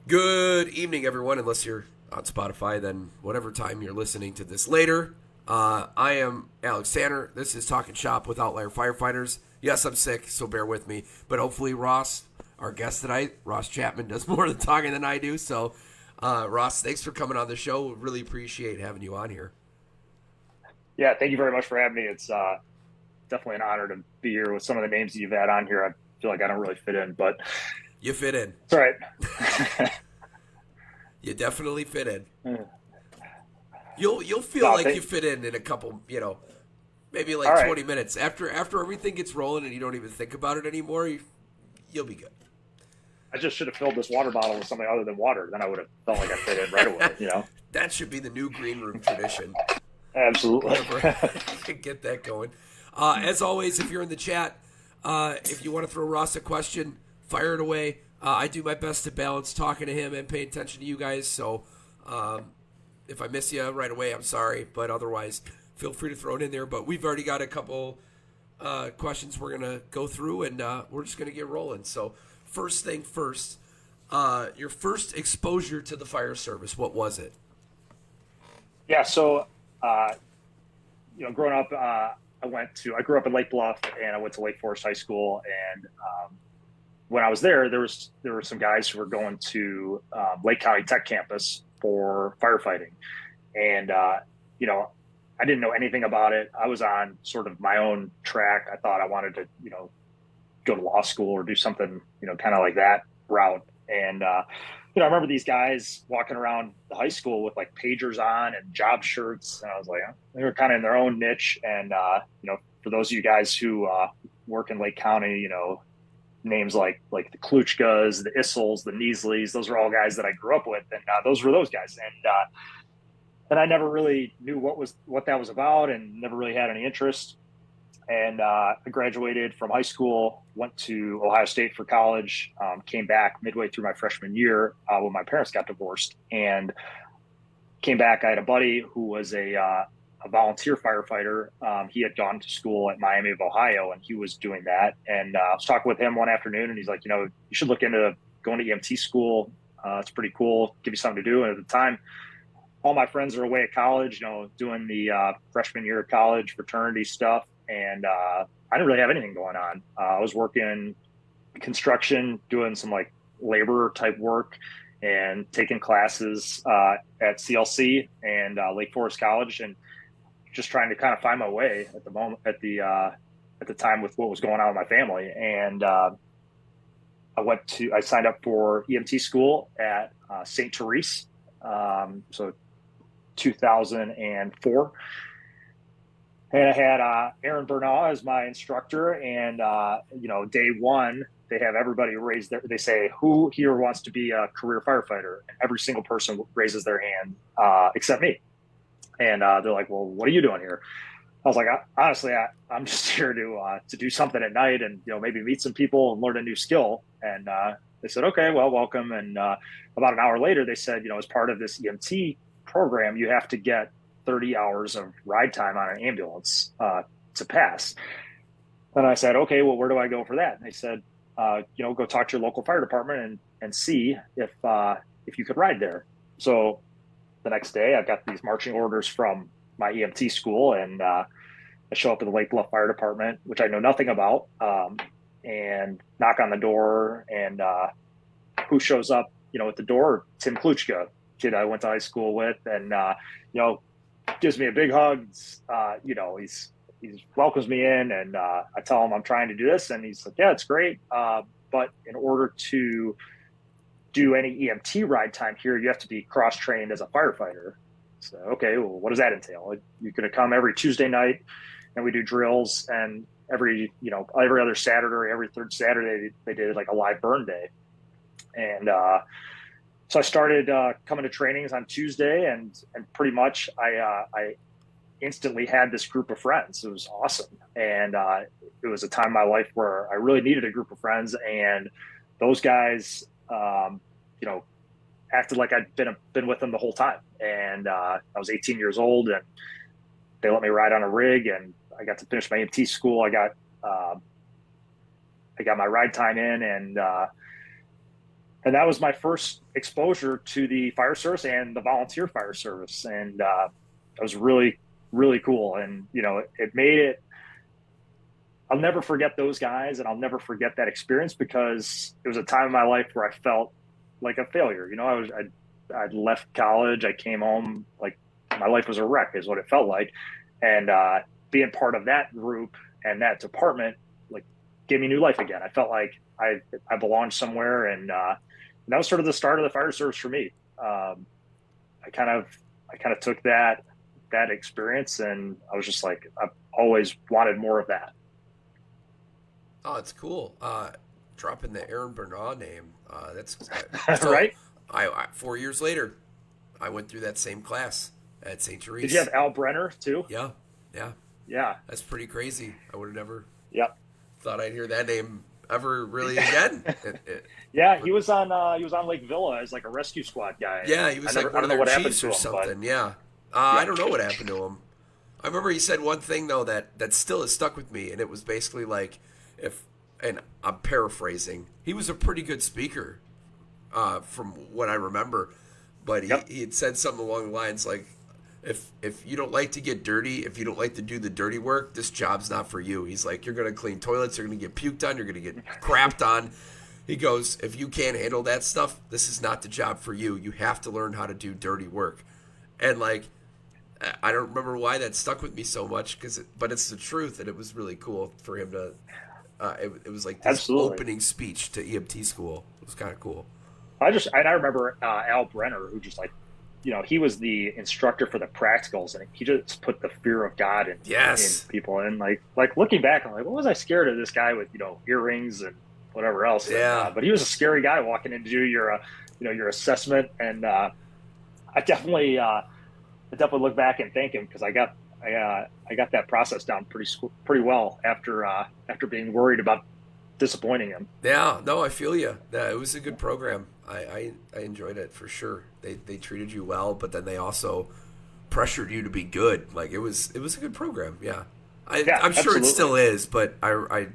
Good evening, everyone. Unless you're on Spotify, then whatever time you're listening to this later. I am Alex Tanner. This is Talking Shop with Outlier Firefighters. Yes, I'm sick, so bear with me. But hopefully, Ross, our guest tonight, Ross Chapman, does more of the talking than I do. So, Ross, thanks for coming on the show. Really appreciate having you on here. Yeah, thank you very much for having me. It's definitely an honor to be here with some of the names that you've had on here. I feel like I don't really fit in, but You fit in. it's all right. You definitely fit in. You'll feel No, like you fit in a couple, maybe all like right. 20 minutes after everything gets rolling and you don't even think about it anymore. You'll be good. I just should have filled this water bottle with something other than water. Then I would have felt like I fit in right away. That should be the new green room tradition. Absolutely. Whenever I get that going. As always, if you're in the chat, if you want to throw Ross a question, fire it away. I do my best to balance talking to him and pay attention to you guys. So if I miss you right away, I'm sorry. But otherwise, feel free to throw it in there. But we've already got a couple questions we're going to go through, and we're just going to get rolling. So first thing first, your first exposure to the fire service, what was it? Yeah. So, growing up, I grew up in Lake Bluff, and I went to Lake Forest High School. And when I was there were some guys who were going to Lake County Tech campus for firefighting, and I didn't know anything about it. I was on sort of my own track. I thought I wanted to, go to law school or do something, kind of like that route. And I remember these guys walking around the high school with like pagers on and job shirts, and I was like, they were kind of in their own niche. And for those of you guys who work in Lake County, names like the Kluchkas, the Issels, the Neasleys, those are all guys that I grew up with, and those were those guys. And I never really knew what that was about, and never really had any interest. And I graduated from high school, went to Ohio State for college, came back midway through my freshman year when my parents got divorced, and came back. I had a buddy who was a volunteer firefighter. He had gone to school at Miami of Ohio, and he was doing that. And I was talking with him one afternoon, and he's like, you should look into going to EMT school. It's pretty cool, give you something to do. And at the time, all my friends are away at college, doing the freshman year of college fraternity stuff. And I didn't really have anything going on. I was working construction, doing some like labor type work and taking classes at CLC and Lake Forest College, and just trying to kind of find my way at the moment, at the time with what was going on with my family. And I signed up for EMT school at St. Therese. So 2004. And I had Aaron Bernal as my instructor. And, day one, they have everybody they say, who here wants to be a career firefighter? And every single person raises their hand, except me. And they're like, well, what are you doing here? I was like, honestly, I'm just here to do something at night and, maybe meet some people and learn a new skill. And they said, okay, well, welcome. And about an hour later, they said, as part of this EMT program, you have to get 30 hours of ride time on an ambulance to pass. And I said, okay, well, where do I go for that? And they said, go talk to your local fire department and see if you could ride there. So the next day, I got these marching orders from my EMT school, and I show up at the Lake Bluff Fire Department, which I know nothing about, and knock on the door. And who shows up, at the door? Tim Kluchka, kid I went to high school with, and gives me a big hug. He welcomes me in, and I tell him I'm trying to do this, and he's like, yeah, it's great, but in order to do any EMT ride time here, you have to be cross-trained as a firefighter. So, okay, well, what does that entail? You're going to come every Tuesday night, and we do drills, and every other Saturday or every third Saturday, they did like a live burn day. And so I started coming to trainings on Tuesday, and pretty much I instantly had this group of friends. It was awesome. And it was a time in my life where I really needed a group of friends, and those guys, acted like I'd been with them the whole time. And I was 18 years old, and they let me ride on a rig, and I got to finish my EMT school. I got my ride time in, and and that was my first exposure to the fire service and the volunteer fire service. And it was really, really cool. And, it made it, I'll never forget those guys and I'll never forget that experience because it was a time in my life where I felt like a failure. I'd left college. I came home, like my life was a wreck is what it felt like. And being part of that group and that department, like gave me new life again. I felt like I belonged somewhere. And that was sort of the start of the fire service for me. I kind of took that experience and I was just like, I've always wanted more of that. Oh, it's cool. Dropping the Aaron Bernard name. That's so. Right? I 4 years later, I went through that same class at St. Therese. Did you have Al Brenner too? Yeah, yeah, Yeah. that's pretty crazy. I would have never Yep. thought I'd hear that name ever really again. Yeah, he was on Lake Villa as like a rescue squad guy. Yeah, he was like one of their chiefs or something. Yeah, I don't know what happened to him. I remember he said one thing though that still has stuck with me, and it was basically like and I'm paraphrasing. He was a pretty good speaker, from what I remember, but he had said something along the lines like, if you don't like to get dirty, if you don't like to do the dirty work, this job's not for you. He's like, you're gonna clean toilets, you're gonna get puked on, you're gonna get crapped on. He goes, if you can't handle that stuff, this is not the job for you. You have to learn how to do dirty work. And like, I don't remember why that stuck with me so much, but it's the truth, and it was really cool for him to. It was like this Absolutely. opening speech to EMT school. It was kind of cool. I remember Al Brenner, who just like, he was the instructor for the practicals, and he just put the fear of God in people. And like looking back, I'm like, what was I scared of this guy with earrings and whatever else? Yeah. But he was a scary guy walking in to do your assessment, and I definitely look back and thank him because I got that process down pretty well after being worried about disappointing him. Yeah, no, I feel you. Yeah, it was a good program. I enjoyed it for sure. They treated you well, but then they also pressured you to be good. Like it was a good program. Yeah, I'm sure absolutely. it still is, but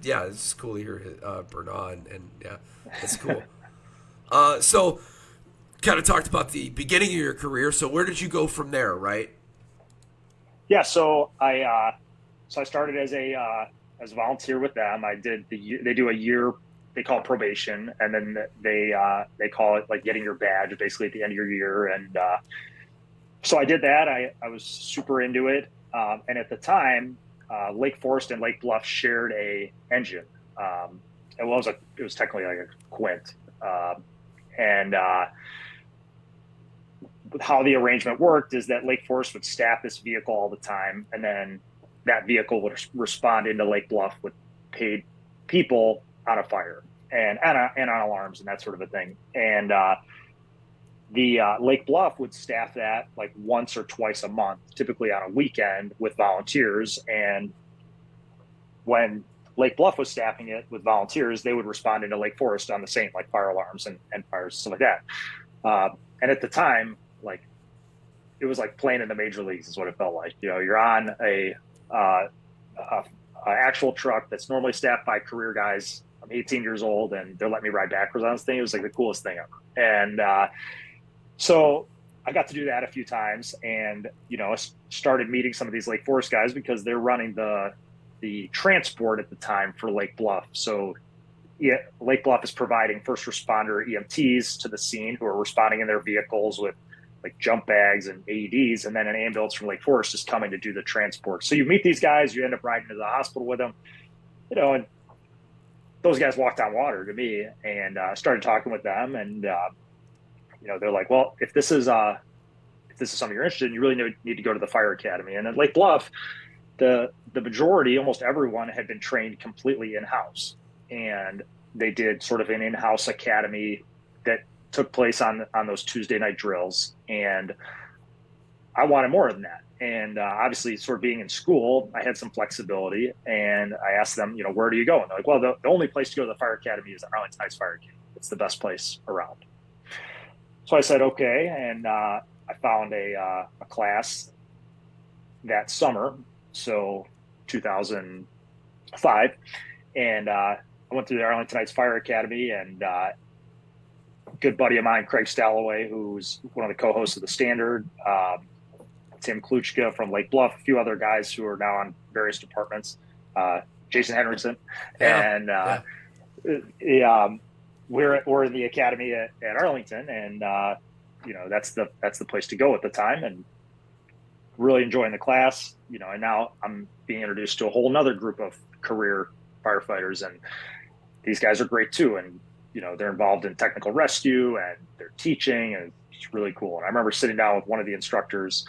yeah, it's cool to hear Bernard, and yeah, that's cool. So kind of talked about the beginning of your career. So where did you go from there, right? Yeah, so I started as a volunteer with them. They do a year, they call it probation, and then they call it like getting your badge basically at the end of your year. And so I did that. I was super into it. And at the time, Lake Forest and Lake Bluff shared a engine. It was technically like a Quint. And how the arrangement worked is that Lake Forest would staff this vehicle all the time, and then that vehicle would respond into Lake Bluff with paid people on a fire and on alarms and that sort of a thing. And the Lake Bluff would staff that like once or twice a month, typically on a weekend with volunteers. And when Lake Bluff was staffing it with volunteers, they would respond into Lake Forest on the same, like fire alarms and fires, stuff like that. And at the time, like it was like playing in the major leagues is what it felt like. You're on a actual truck that's normally staffed by career guys. I'm 18 years old and they're letting me ride backwards on this thing. It was like the coolest thing ever. And so I got to do that a few times, and started meeting some of these Lake Forest guys because they're running the transport at the time for Lake Bluff. So Lake Bluff is providing first responder EMTs to the scene who are responding in their vehicles with like jump bags and AEDs, and then an ambulance from Lake Forest is coming to do the transport. So you meet these guys, you end up riding to the hospital with them, and those guys walked on water to me, and started talking with them, and they're like, well, if this is something you're interested in, you really need to go to the fire academy. And at Lake Bluff, the majority, almost everyone, had been trained completely in-house, and they did sort of an in-house academy that took place on those Tuesday night drills. And I wanted more than that. And obviously, sort of being in school, I had some flexibility, and I asked them, where do you go? And they're like, well, the only place to go to the fire academy is Arlington Heights Fire Academy. It's the best place around. So I said, okay. And I found a class that summer, so 2005. And I went through the Arlington Heights Fire Academy and good buddy of mine, Craig Stalloway, who's one of the co-hosts of The Standard, Tim Kluchka from Lake Bluff, a few other guys who are now on various departments, Jason Henriksen, and we're in the academy at Arlington, and that's the place to go at the time, and really enjoying the class, and now I'm being introduced to a whole nother group of career firefighters, and these guys are great too, and they're involved in technical rescue and they're teaching, and it's really cool. And I remember sitting down with one of the instructors,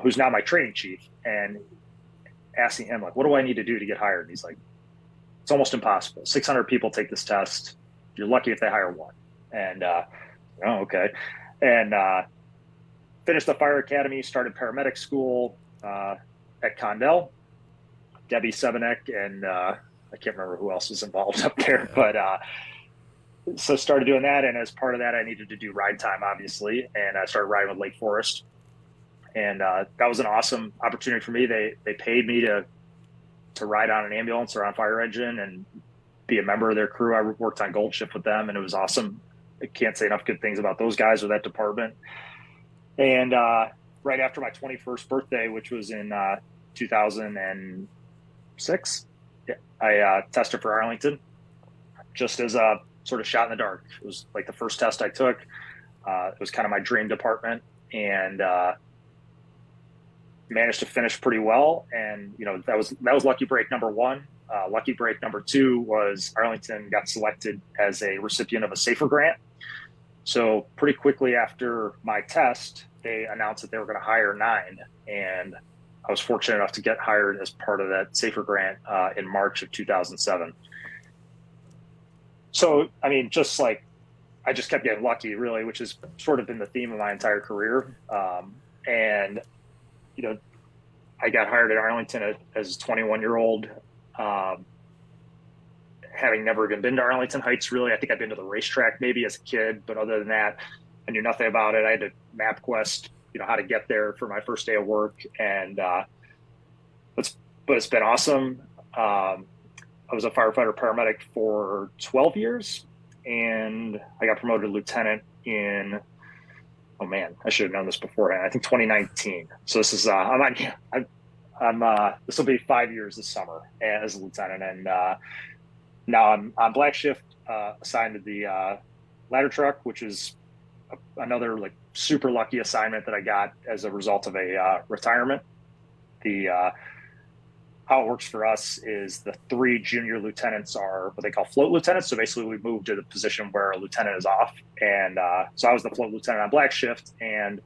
who's now my training chief, and asking him, like, what do I need to do to get hired? And he's like, it's almost impossible. 600 people take this test. You're lucky if they hire one. And okay. And finished the fire academy, started paramedic school at Condell. Debbie Sebenek and I can't remember who else was involved up there, but so started doing that. And as part of that, I needed to do ride time, obviously. And I started riding with Lake Forest. And that was an awesome opportunity for me. They paid me to ride on an ambulance or on a fire engine and be a member of their crew. I worked on Gold Shift with them, and it was awesome. I can't say enough good things about those guys or that department. And right after my 21st birthday, which was in 2006, I tested for Arlington, just as a sort of shot in the dark. It was like the first test I took. It was kind of my dream department, and managed to finish pretty well. And that was lucky break number one. Lucky break number two was Arlington got selected as a recipient of a SAFER grant. So pretty quickly after my test, they announced that they were going to hire 9, and I was fortunate enough to get hired as part of that SAFER grant in March of 2007. So, I mean, just like, I just kept getting lucky, really, which has sort of been the theme of my entire career. And, I got hired at Arlington as a 21-year-old, having never even been to Arlington Heights, really. I think I'd been to the racetrack maybe as a kid, but other than that, I knew nothing about it. I had to MapQuest, how to get there for my first day of work. And but it's been awesome. I was a firefighter paramedic for 12 years, and I got promoted to lieutenant in, oh man, I should have known this beforehand, I think 2019. So this is, this will be 5 years this summer as a lieutenant. And now I'm on black shift, assigned to the ladder truck, which is another like super lucky assignment that I got as a result of a retirement. How it works for us is the 3 junior lieutenants are what they call float lieutenants. So basically we moved to the position where a lieutenant is off. And so I was the float lieutenant on black shift, and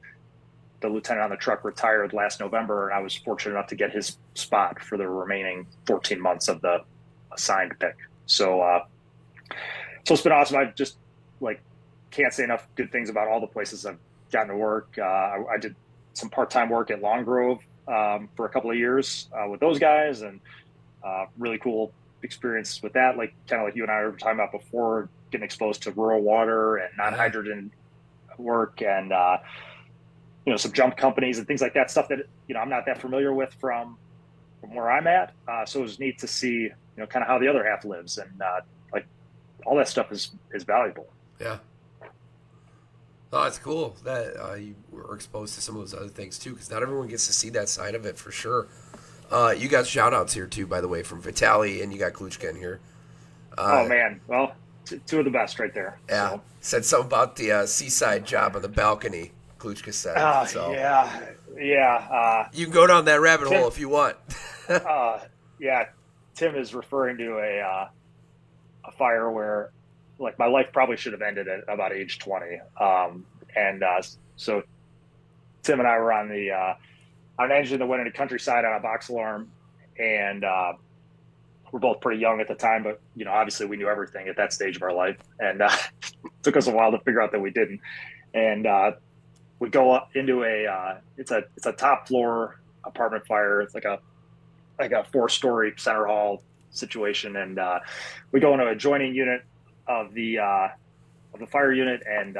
the lieutenant on the truck retired last November. And I was fortunate enough to get his spot for the remaining 14 months of the assigned pick. So it's been awesome. I just can't say enough good things about all the places I've gotten to work. I did some part-time work at Long Grove for a couple of years with those guys, and really cool experience with that. Kind of like you and I were talking about before, getting exposed to rural water and non-hydrogen work, and some jump companies and things like that, stuff that I'm not that familiar with from where I'm at. So it was neat to see kind of how the other half lives, and all that stuff is valuable. Yeah. Oh, it's cool that you were exposed to some of those other things too, because not everyone gets to see that side of it for sure. You got shout outs here too, by the way, from Vitali, and you got Kluchka in here. Oh man, well, two of the best right there. Yeah, so. Said something about the seaside job on the balcony. Kluchka said. Yeah. You can go down that rabbit hole if you want. Yeah, Tim is referring to a fire where my life probably should have ended at about age 20. So Tim and I were on an engine that went into countryside on a box alarm, and we're both pretty young at the time, but obviously we knew everything at that stage of our life, and it took us a while to figure out that we didn't. And we go up into it's a top floor apartment fire. It's like a 4-story center hall situation, and we go into an adjoining unit of the fire unit, and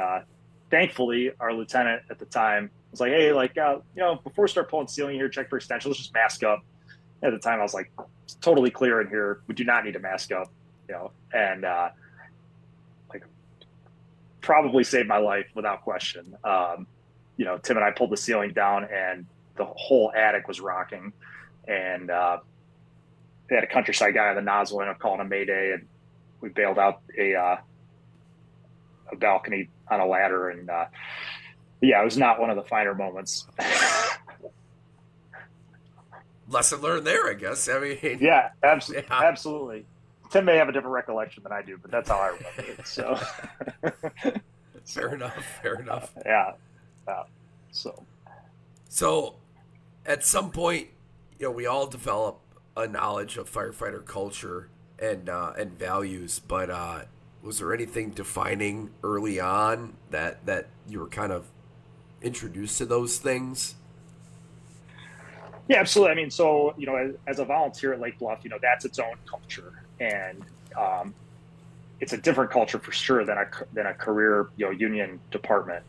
thankfully our lieutenant at the time was like, hey, before we start pulling ceiling here, check for extension, let's just mask up. At the time I was like, it's totally clear in here, we do not need to mask up, and probably saved my life without question. Tim and I pulled the ceiling down, and the whole attic was rocking, and they had a countryside guy on the nozzle and calling a mayday, and we bailed out a balcony on a ladder, and yeah, it was not one of the finer moments. Lesson learned there, I guess. I mean, yeah, absolutely. Tim may have a different recollection than I do, but that's how I remember it. So, fair enough. Yeah. So, at some point, we all develop a knowledge of firefighter culture and values, but was there anything defining early on that you were kind of introduced to those things? Yeah, absolutely. I mean, so as a volunteer at Lake Bluff, that's its own culture, and it's a different culture for sure than a career union department.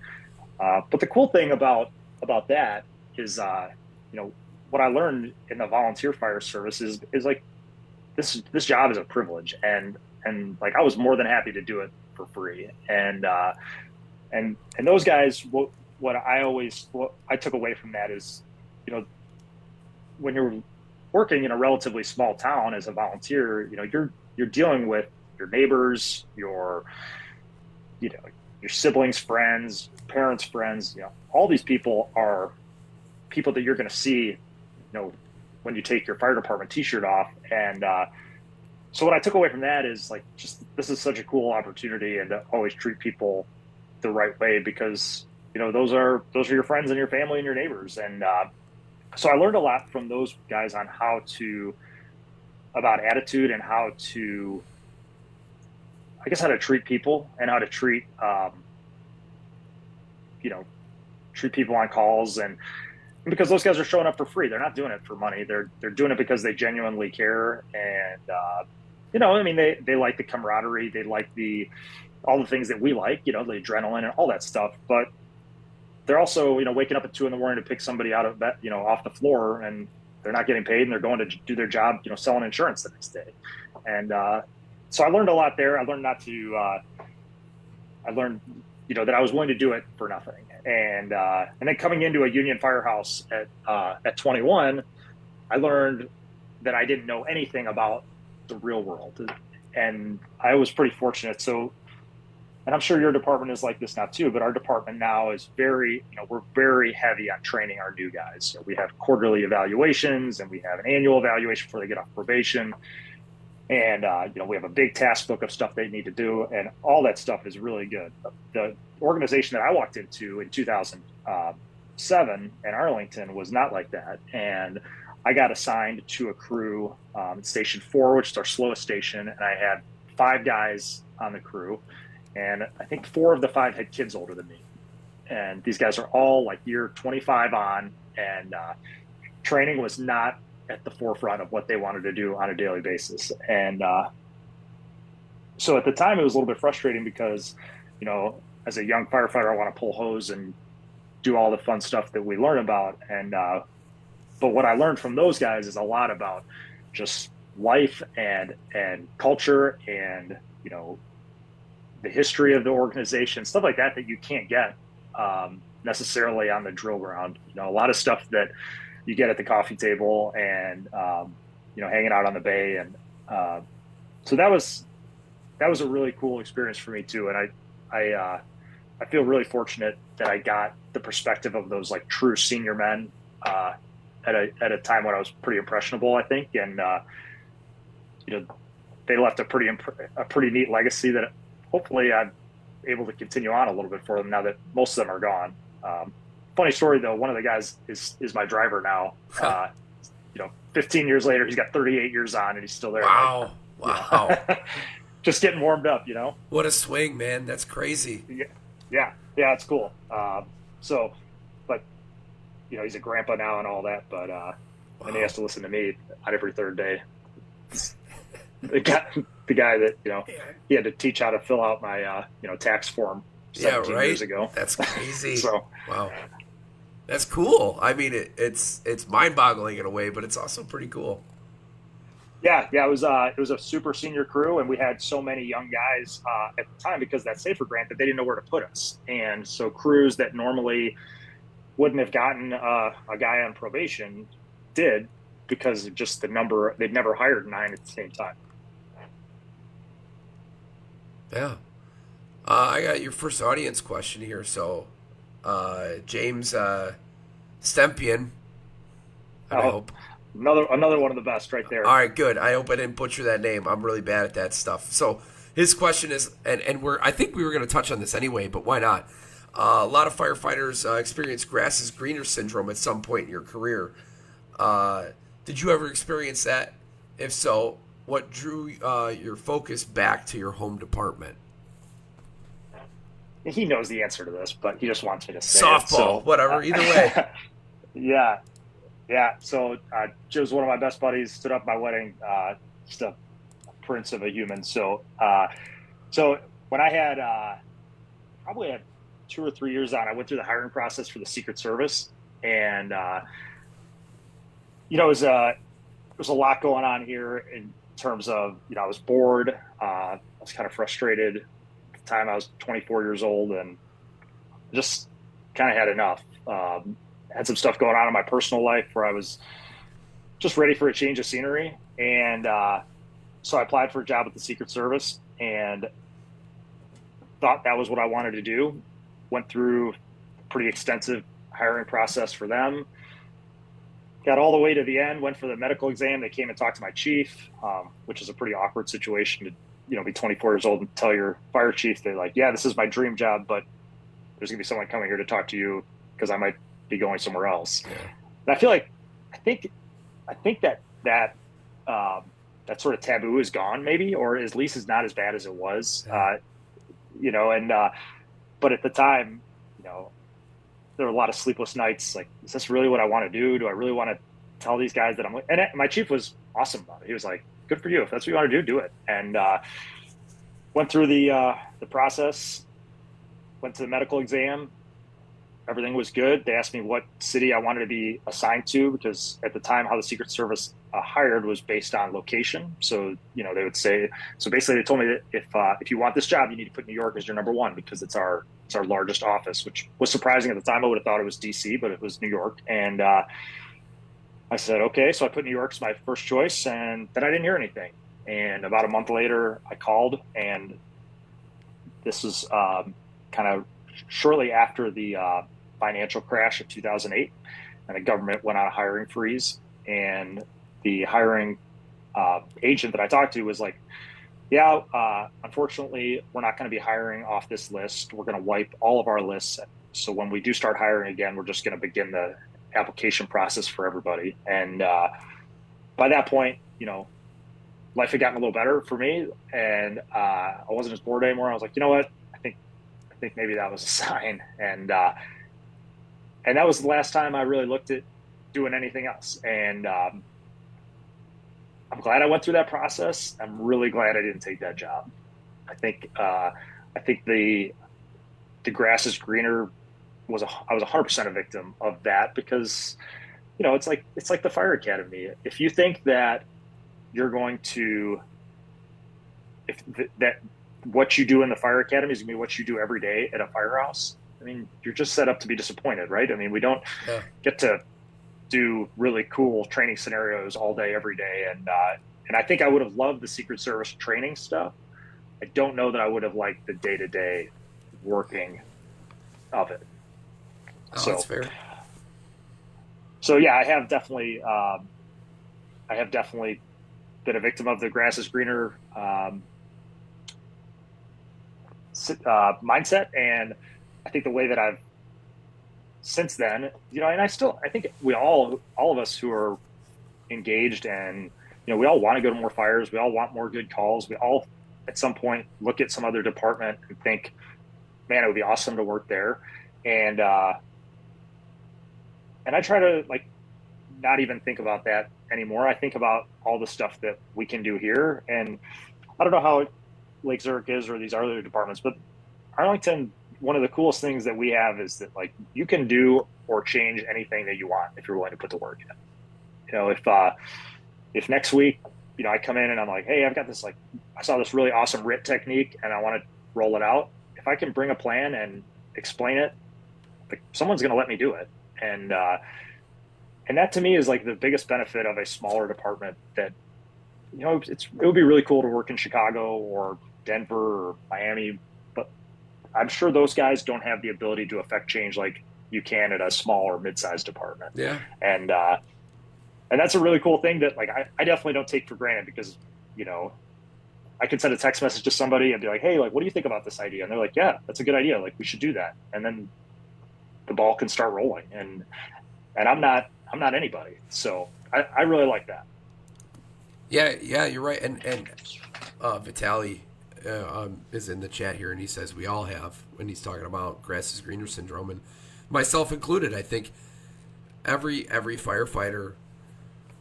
But the cool thing about that is, what I learned in the volunteer fire service is like this job is a privilege, and like I was more than happy to do it for free, and those guys, what I took away from that is, when you're working in a relatively small town as a volunteer, you're dealing with your neighbors, your siblings, friends, parents, friends. All these people are people that you're going to see, when you take your fire department T-shirt off. And so what I took away from that is like, just this is such a cool opportunity, and to always treat people the right way, because those are your friends and your family and your neighbors. And so I learned a lot from those guys on about attitude, and how to treat people, and how to treat people on calls. And because those guys are showing up for free, they're not doing it for money. They're doing it because they genuinely care. And I mean, they like the camaraderie, they like all the things that we like, the adrenaline and all that stuff. But they're also, waking up at 2 a.m. to pick somebody out of bed, off the floor, and they're not getting paid, and they're going to do their job, selling insurance the next day. And so I learned a lot there. I learned that I was willing to do it for nothing. And then coming into a union firehouse at 21, I learned that I didn't know anything about the real world, and I was pretty fortunate. So, and I'm sure your department is like this now too, but our department now is we're very heavy on training our new guys. So we have quarterly evaluations, and we have an annual evaluation before they get off probation. And, we have a big task book of stuff they need to do, and all that stuff is really good. The organization that I walked into in 2007 in Arlington was not like that. And I got assigned to a crew at Station 4, which is our slowest station, and I had 5 guys on the crew. And I think 4 of the 5 had kids older than me. And these guys are all like year 25 on, and training was not at the forefront of what they wanted to do on a daily basis. And so at the time, it was a little bit frustrating because, as a young firefighter, I want to pull hose and do all the fun stuff that we learn about. And but what I learned from those guys is a lot about just life and culture, and the history of the organization, stuff like that you can't get necessarily on the drill ground. A lot of stuff that you get at the coffee table, and hanging out on the bay. And so that was a really cool experience for me too. And I feel really fortunate that I got the perspective of those like true senior men at a time when I was pretty impressionable, I think. And they left a pretty neat legacy that hopefully I'm able to continue on a little bit for them now that most of them are gone. Funny story though, one of the guys is my driver now. 15 years later, he's got 38 years on, and he's still there. Wow. Just getting warmed up, What a swing, man. That's crazy. Yeah, it's cool. But he's a grandpa now and all that, but and he has to listen to me on every third day. The guy that he had to teach how to fill out my tax form 17 years ago. That's crazy. So wow, that's cool. I mean, it's mind-boggling in a way, but it's also pretty cool. Yeah, it was a super senior crew, and we had so many young guys at the time because of that safer grant that they didn't know where to put us. And so crews that normally wouldn't have gotten a guy on probation did because of just the number. They'd never hired 9 at the same time. Yeah. I got your first audience question here. So, James Stempian, I Oh, hope. another one of the best right All there. right, good. I hope I didn't butcher that name. I'm really bad at that stuff. So his question is, and I think we were going to touch on this anyway, but why not? A lot of firefighters experience grass is greener syndrome at some point in your career. Uh, did you ever experience that? If so, what drew your focus back to your home department? He knows the answer to this, but he just wants me to say it. Softball, So, whatever. Either way. yeah, yeah. So, Joe's one of my best buddies. Stood up at my wedding. Just a prince of a human. So when I had probably had 2 or 3 years on, I went through the hiring process for the Secret Service, and you know, it was a lot going on here in terms of, I was bored. I was kind of frustrated. At the time, I was 24 years old and just kind of had enough. Had some stuff going on in my personal life where I was just ready for a change of scenery. And so I applied for a job at the Secret Service and thought that was what I wanted to do. Went through a pretty extensive hiring process for them. Got all the way to the end, went for the medical exam. They came and talked to my chief, which is a pretty awkward situation to, be 24 years old and tell your fire chief, they're like, yeah, this is my dream job, but there's going to be someone coming here to talk to you because I might be going somewhere else. Yeah. And I feel like, I think that sort of taboo is gone maybe, or at least is not as bad as it was, Yeah. and, but at the time, you know, there were a lot of sleepless nights. Like, is this really what I want to do? Do I really want to tell these guys that I'm? And my chief was awesome about it. He was like, "Good for you. If that's what you want to do, do it." And went through the process. Went to the medical exam. Everything was good. They asked me what city I wanted to be assigned to because at the time, how the Secret Service hired was based on location. So they would say. So basically, they told me that if you want this job, you need to put New York as your number one because it's our largest office, which was surprising at the time. I would have thought it was DC, but it was New York. And I said, okay. So I put New York as my first choice, and then I didn't hear anything. And about a month later, I called, and this was kind of shortly after the financial crash of 2008, and the government went on a hiring freeze. And the hiring agent that I talked to was like, yeah, unfortunately, we're not going to be hiring off this list. We're going to wipe all of our lists. So when we do start hiring again, we're just going to begin the application process for everybody. And by that point, life had gotten a little better for me, and I wasn't as bored anymore. I was like, you know what? I think maybe that was a sign. And that was the last time I really looked at doing anything else. And I'm glad I went through that process. I'm really glad I didn't take that job. I think the grass is greener I was 100% a victim of that because it's like the fire academy. If you think that you're going to if that what you do in the fire academy is going to be what you do every day at a firehouse, I mean, you're just set up to be disappointed, right? I mean, we don't Yeah. get to do really cool training scenarios all day, every day. And I think I would have loved the Secret Service training stuff. I don't know that I would have liked the day to day working of it. Oh, that's So, fair. so yeah, I have definitely been a victim of the grass is greener mindset. And I think the way that I've since then, and I think all of us who are engaged and we all want to go to more fires, we all want more good calls, we all at some point look at some other department and think, man, it would be awesome to work there. and and I try to like not even think about that anymore. I think about all the stuff that we can do here. And I don't know how Lake Zurich is or these other departments, but Arlington, one of the coolest things that we have is that like you can do or change anything that you want if you're willing to put the work in. If next week I come in and I'm like, hey, I've got this, like, I saw this really awesome RIT technique and I want to roll it out. If I can bring a plan and explain it, like, someone's going to let me do it. And that to me is like the biggest benefit of a smaller department, that, it would be really cool to work in Chicago or Denver or Miami, but I'm sure those guys don't have the ability to affect change like you can at a small or mid-sized department. Yeah. And that's a really cool thing that, like, I definitely don't take for granted, because, I could send a text message to somebody and be like, hey, like, what do you think about this idea? And they're like, yeah, that's a good idea. Like, we should do that. And then the ball can start rolling. And I'm not anybody. So I really like that. Yeah, you're right. And Vitaly is in the chat here, and he says we all have, when he's talking about grass is greener syndrome, and myself included. I think every firefighter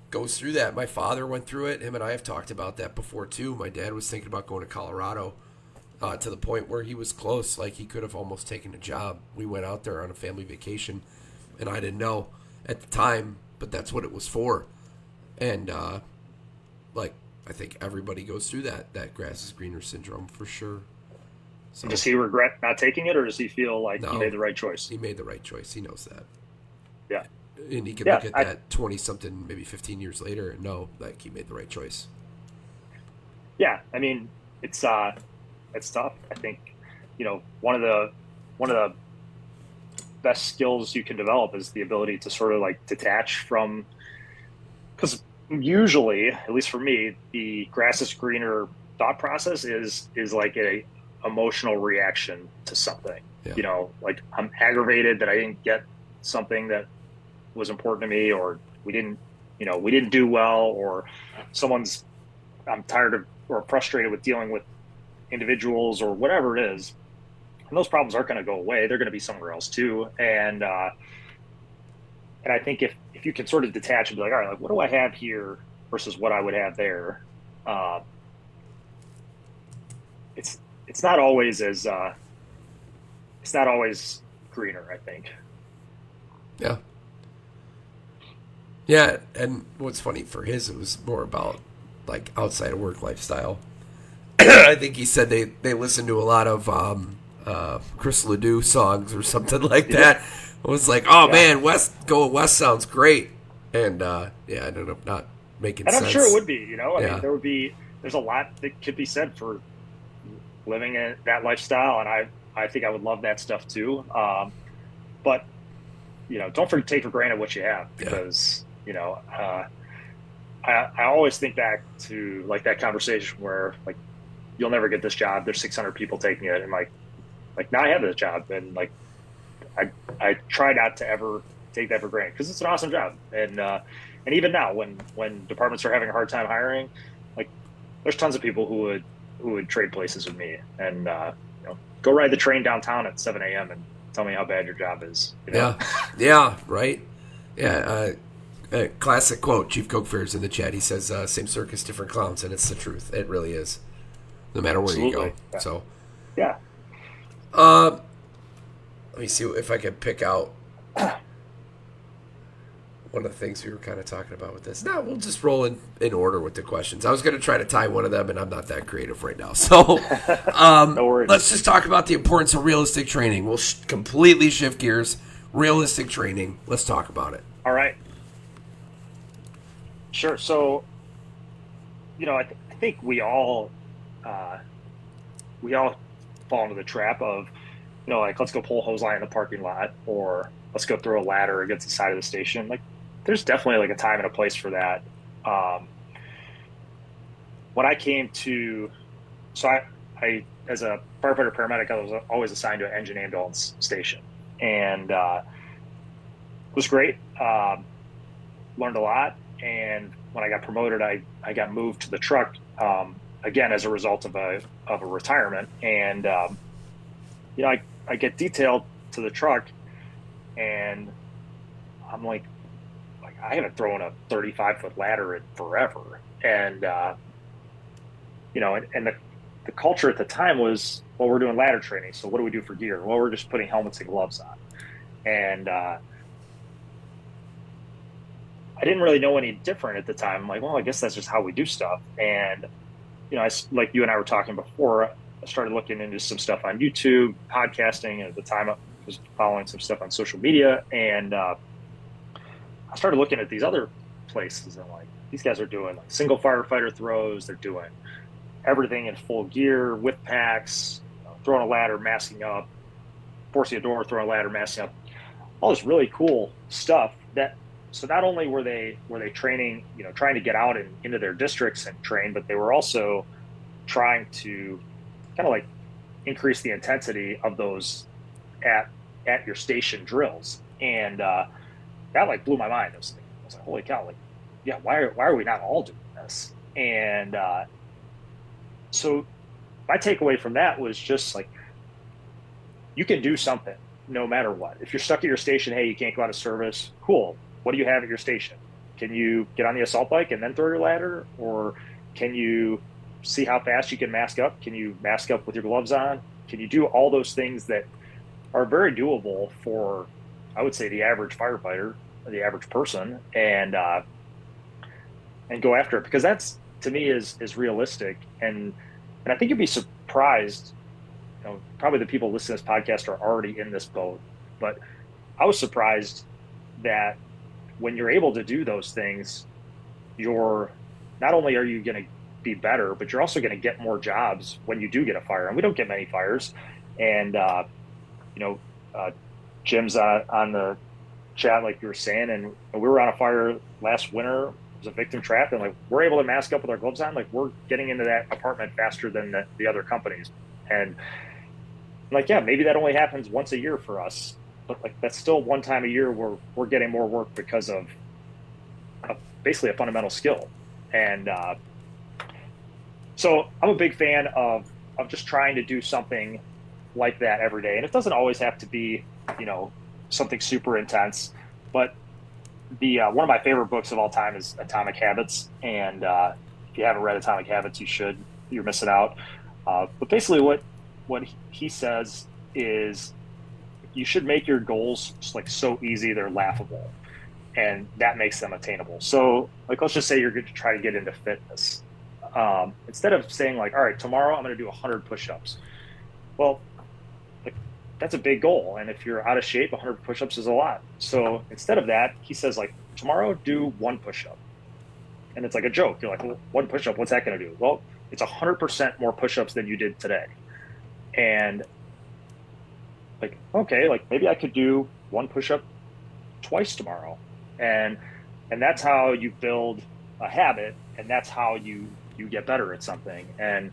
goes through that. My father went through it. Him and I have talked about that before too. My dad was thinking about going to Colorado, to the point where he was close. Like, he could have almost taken a job. We went out there on a family vacation, and I didn't know at the time, but that's what it was for. And like, I think everybody goes through that grass is greener syndrome for sure. So, does he regret not taking it, or does he feel like he made the right choice? He made the right choice. He knows that. Yeah. And he can look at that 20-something, maybe 15 years later, and know like he made the right choice. Yeah, I mean, it's tough. I think, one of the best skills you can develop is the ability to sort of like detach from, because usually, at least for me, the grass is greener thought process is like a emotional reaction to something. Yeah. Like, I'm aggravated that I didn't get something that was important to me, or we didn't do well, or I'm tired of or frustrated with dealing with individuals or whatever it is. And those problems aren't going to go away. They're going to be somewhere else too. And I think if you can sort of detach and be like, all right, like, what do I have here versus what I would have there? It's not always greener, I think. Yeah. Yeah, and what's funny for his, it was more about like outside of work lifestyle. I think he said they listened to a lot of Chris Ledoux songs or something like that. It was like, oh man, Going West sounds great, and I ended up not making sense. And I'm sure it would be. I mean, there's a lot that could be said for living in that lifestyle, and I think I would love that stuff too. But don't take for granted what you have, because I always think back to like that conversation where like, you'll never get this job. There's 600 people taking it, and like now I have this job, and like I try not to ever take that for granted, because it's an awesome job. And even now, when departments are having a hard time hiring, like, there's tons of people who would trade places with me, and go ride the train downtown at 7 a.m. and tell me how bad your job is. Yeah, right. Yeah, classic quote. Chief Coke Fair's in the chat. He says, "Same circus, different clowns," and it's the truth. It really is, no matter where you go. Yeah. So, yeah. Let me see if I can pick out one of the things we were kind of talking about with this. No, we'll just roll in order with the questions. I was going to try to tie one of them, and I'm not that creative right now. So, no worries. Let's just talk about the importance of realistic training. We'll completely shift gears. Realistic training. Let's talk about it. All right. Sure. So, I think we all fall into the trap of, like, let's go pull a hose line in the parking lot, or let's go throw a ladder against the side of the station. Like, there's definitely like a time and a place for that. When I came to, so I as a firefighter paramedic, I was always assigned to an engine ambulance station, and it was great. Learned a lot. And when I got promoted, I got moved to the truck, again, as a result of a retirement. And, I get detailed to the truck, and I'm like, I haven't thrown a 35-foot ladder in forever. And, and the culture at the time was, well, we're doing ladder training. So what do we do for gear? Well, we're just putting helmets and gloves on. And, I didn't really know any different at the time. I'm like, well, I guess that's just how we do stuff. And, like you and I were talking before, I started looking into some stuff on YouTube, podcasting. And at the time, I was following some stuff on social media. And I started looking at these other places, and like, these guys are doing like single firefighter throws. They're doing everything in full gear, with packs, throwing a ladder, masking up, forcing a door, throwing a ladder, masking up, all this really cool stuff. So not only were they training, trying to get out and into their districts and train, but they were also trying to kind of like increase the intensity of those at your station drills. And that like blew my mind. I was like, holy cow, like, yeah, why are we not all doing this? And so my takeaway from that was just like, you can do something no matter what. If you're stuck at your station, hey, you can't go out of service, cool. What do you have at your station? Can you get on the assault bike and then throw your ladder? Or can you see how fast you can mask up? Can you mask up with your gloves on? Can you do all those things that are very doable for, I would say, the average firefighter, the average person, and go after it? Because that's, to me, is realistic. And I think you'd be surprised, probably the people listening to this podcast are already in this boat, but I was surprised that when you're able to do those things, you're not only are you going to be better, but you're also going to get more jobs when you do get a fire. And we don't get many fires. And, Jim's on the chat, like you were saying, and we were on a fire last winter. It was a victim trap. And like, we're able to mask up with our gloves on. Like, we're getting into that apartment faster than the other companies. And like, yeah, maybe that only happens once a year for us, but like, that's still one time a year where we're getting more work because of basically a fundamental skill. And so I'm a big fan of just trying to do something like that every day. And it doesn't always have to be, something super intense, but the one of my favorite books of all time is Atomic Habits. And if you haven't read Atomic Habits, you should. You're missing out. But basically what he says is you should make your goals just like so easy they're laughable, and that makes them attainable. So like, let's just say you're going to try to get into fitness. Instead of saying like, all right, tomorrow I'm going to do 100 push-ups. Well, like, that's a big goal. And if you're out of shape, 100 push-ups is a lot. So instead of that, he says like, tomorrow do 1 push-up. And it's like a joke. You're like, well, 1 push-up, what's that going to do? Well, it's 100% more push-ups than you did today. And like, okay, like maybe I could do 1 push-up twice tomorrow. And that's how you build a habit, and that's how you get better at something. And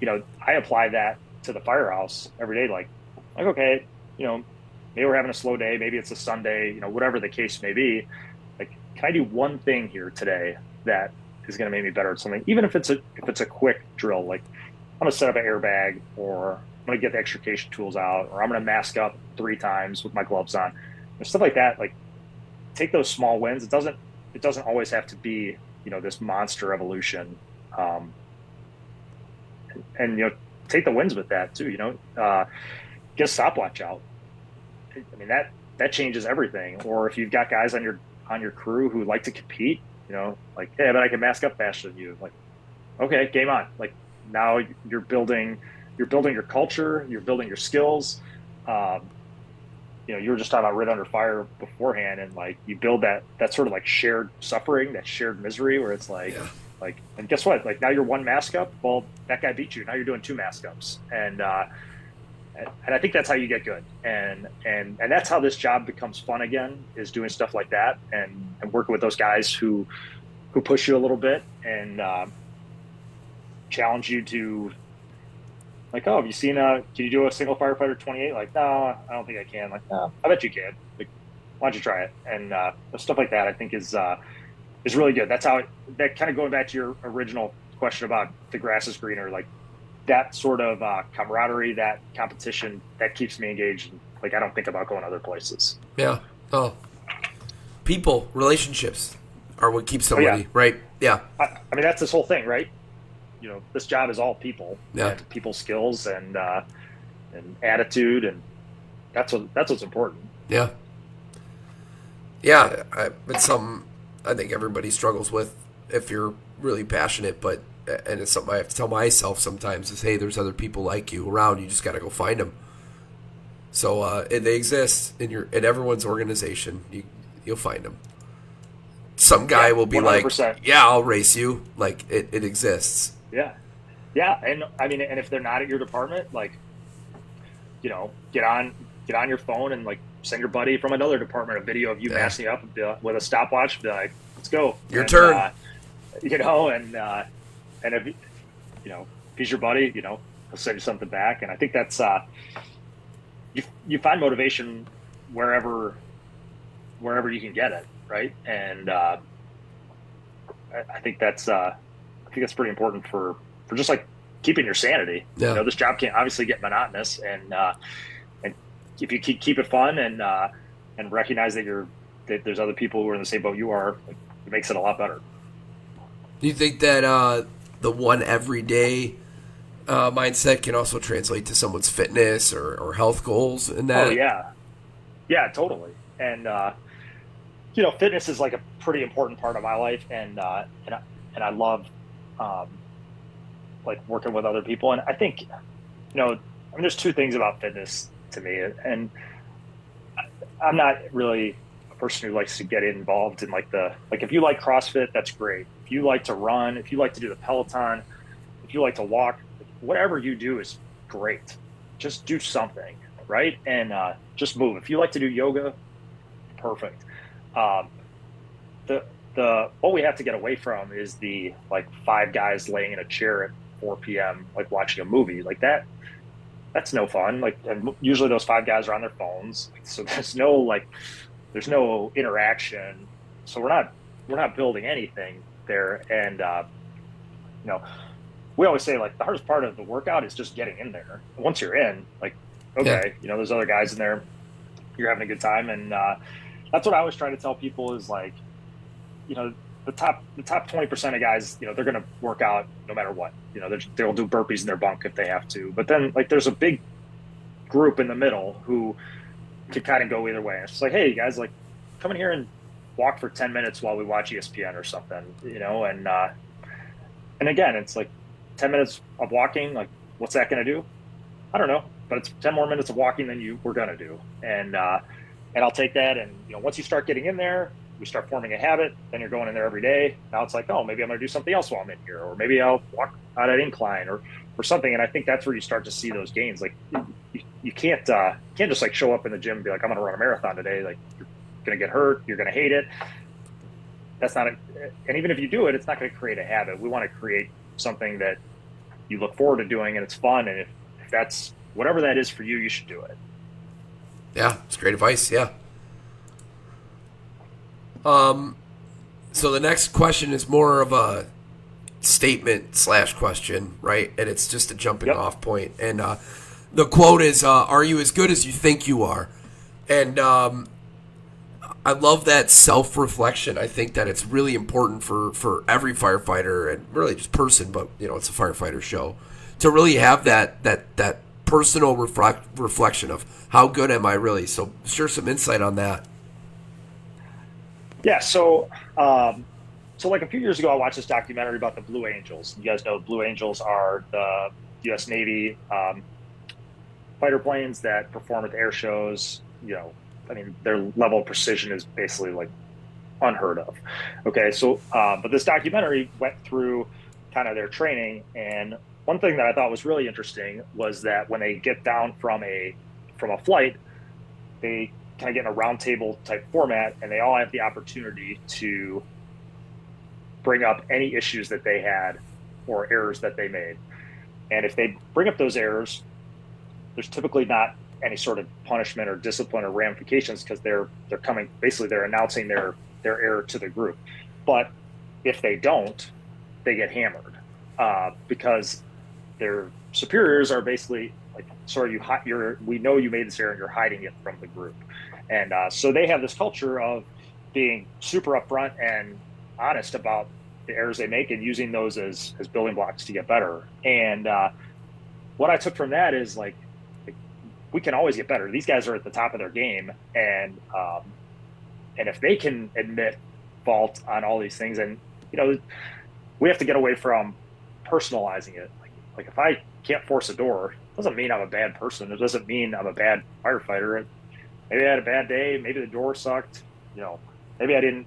I apply that to the firehouse every day. Like, okay, maybe we're having a slow day, maybe it's a Sunday, whatever the case may be. Like, can I do one thing here today that is going to make me better at something? Even if it's a quick drill, like I'm going to set up an airbag, or I'm going to get the extrication tools out, or I'm going to mask up 3 times with my gloves on, stuff like that. Like, take those small wins. It doesn't always have to be, this monster evolution. And take the wins with that too, get a stopwatch out. I mean, that changes everything. Or if you've got guys on your crew who like to compete, like, hey, but I can mask up faster than you. Like, okay, game on. Like, now you're building your culture, you're building your skills. You were just talking about Rid Under Fire beforehand, and like, you build that sort of like shared suffering, that shared misery, where it's like, yeah. Like, and guess what? Like, now you're 1 mask up. Well, that guy beat you. Now you're doing 2 mask ups, and I think that's how you get good. And that's how this job becomes fun again, is doing stuff like that, and working with those guys who push you a little bit and challenge you to, like, oh, have you seen can you do a single firefighter 28? Like, no, I don't think I can. Like, no, I bet you can. Like, why don't you try it? And stuff like that, I think, is really good. That's how that kind of, going back to your original question about the grass is greener, like that sort of camaraderie, that competition, that keeps me engaged. Like, I don't think about going other places. Yeah. Oh, people, relationships are what keeps somebody, right? Yeah. I mean, that's this whole thing, right? This job is all people, yeah. And people skills and attitude, and that's what's important. Yeah. Yeah, it's something I think everybody struggles with if you're really passionate, but and it's something I have to tell myself sometimes is, hey, there's other people like you around. You just got to go find them. So they exist in everyone's organization. You'll find them. Some guy Yeah, will be like, 100%. yeah, I'll race you. Like it exists. Yeah. Yeah. And I mean, and if they're not at your department, like, get on your phone and like send your buddy from another department a video of you Yeah, mashing up with a stopwatch. Be like, let's go. your And, turn. and if, if he's your buddy, he'll send you something back. And I think that's, you find motivation wherever you can get it. Right. And, I think that's pretty important for just like keeping your sanity. Yeah. This job can obviously get monotonous, and if you keep it fun and recognize that there's other people who are in the same boat you are, like, it makes it a lot better. Do you think that the one everyday mindset can also translate to someone's fitness or health goals in that? Oh yeah, totally. And fitness is like a pretty important part of my life, and I love like working with other people. And I think there's two things about fitness to me, and I'm not really a person who likes to get involved in like if you like CrossFit, that's great. If you like to run, if you like to do the Peloton, if you like to walk, whatever you do is great. Just do something, right? And just move. If you like to do yoga, perfect. The what we have to get away from is the like five guys laying in a chair at 4 p.m. like watching a movie like that. That's no fun. Like, and usually those five guys are on their phones, so there's no interaction. So we're not building anything there. And we always say like the hardest part of the workout is just getting in there. Once you're in, like, okay, there's other guys in there, you're having a good time. And that's what I always try to tell people is like, the top 20% of guys, they're going to work out no matter what. They'll do burpees in their bunk if they have to. But then like there's a big group in the middle who can kind of go either way. It's just like, hey guys, like come in here and walk for 10 minutes while we watch ESPN or something, and again, it's like 10 minutes of walking. Like, what's that going to do? I don't know, but it's 10 more minutes of walking than you were going to do. And I'll take that. And, once you start getting in there, we start forming a habit, then you're going in there every day. Now it's like, oh, maybe I'm going to do something else while I'm in here, or maybe I'll walk on an incline or something. And I think that's where you start to see those gains. Like you can't just like show up in the gym and be like, I'm going to run a marathon today. Like you're going to get hurt. You're going to hate it. That's not and even if you do it, it's not going to create a habit. We want to create something that you look forward to doing and it's fun. And if that's whatever that is for you, you should do it. Yeah, it's great advice. Yeah. So the next question is more of a statement / question, right? And it's just a jumping off point. And the quote is, "Are you as good as you think you are?" And I love that self-reflection. I think that it's really important for every firefighter and really just person, but it's a firefighter show, to really have that personal reflection of how good am I really. So share some insight on that. Yeah, so like a few years ago, I watched this documentary about the Blue Angels. You guys know Blue Angels are the U.S. Navy fighter planes that perform at the air shows. Their level of precision is basically like unheard of. Okay, so but this documentary went through kind of their training, and one thing that I thought was really interesting was that when they get down from a flight, they kind of get in a round table type format, and they all have the opportunity to bring up any issues that they had or errors that they made. And if they bring up those errors, there's typically not any sort of punishment or discipline or ramifications because they're announcing their error to the group. But if they don't, they get hammered because their superiors are basically like, sorry, we know you made this error and you're hiding it from the group. And so they have this culture of being super upfront and honest about the errors they make and using those as building blocks to get better. And what I took from that is like we can always get better. These guys are at the top of their game, and And if they can admit fault on all these things, and we have to get away from personalizing it. Like if I can't force a door, it doesn't mean I'm a bad person. It doesn't mean I'm a bad firefighter. Maybe I had a bad day. Maybe the door sucked. Maybe I didn't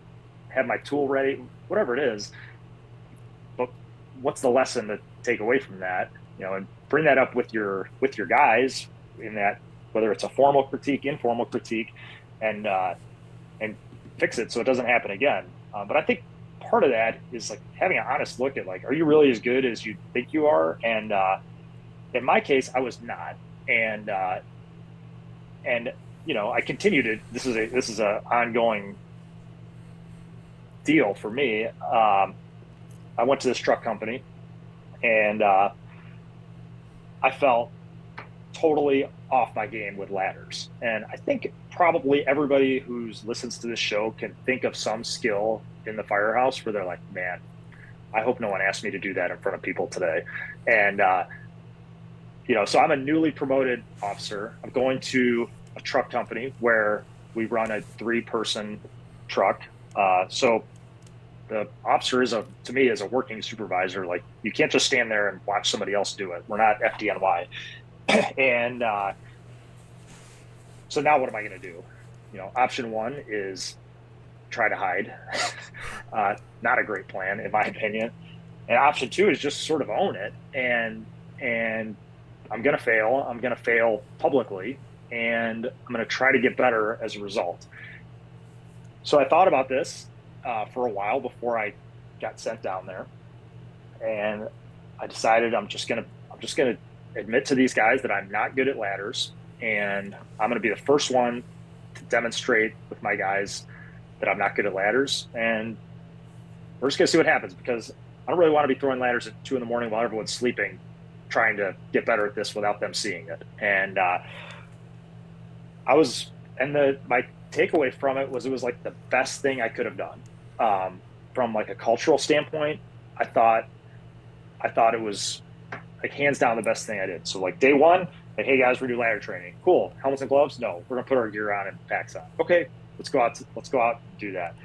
have my tool ready. Whatever it is. But what's the lesson to take away from that? And bring that up with your guys in that, whether it's a formal critique, informal critique, and fix it so it doesn't happen again. But I think part of that is like having an honest look at like, are you really as good as you think you are? And in my case, I was not. And I continue to. This is a ongoing deal for me. I went to this truck company, and I felt totally off my game with ladders. And I think probably everybody who listens to this show can think of some skill in the firehouse where they're like, man, I hope no one asked me to do that in front of people today. And, so I'm a newly promoted officer. I'm going to a truck company where we run a 3-person truck. So the officer to me is a working supervisor. Like, you can't just stand there and watch somebody else do it. We're not FDNY. And so now what am I going to do? Option one is try to hide. Not a great plan, in my opinion. And option two is just sort of own it. And I'm going to fail. I'm going to fail publicly. And I'm going to try to get better as a result. So I thought about this for a while before I got sent down there. And I decided I'm just going to admit to these guys that I'm not good at ladders, and I'm going to be the first one to demonstrate with my guys that I'm not good at ladders. And we're just going to see what happens, because I don't really want to be throwing ladders at 2 a.m. while everyone's sleeping, trying to get better at this without them seeing it. And my takeaway from it was like the best thing I could have done. From like a cultural standpoint, I thought it was like hands down the best thing I did. So like day one, like, hey guys, we're doing ladder training. Cool. Helmets and gloves? No, we're gonna put our gear on and packs on. Okay, let's go out and do that.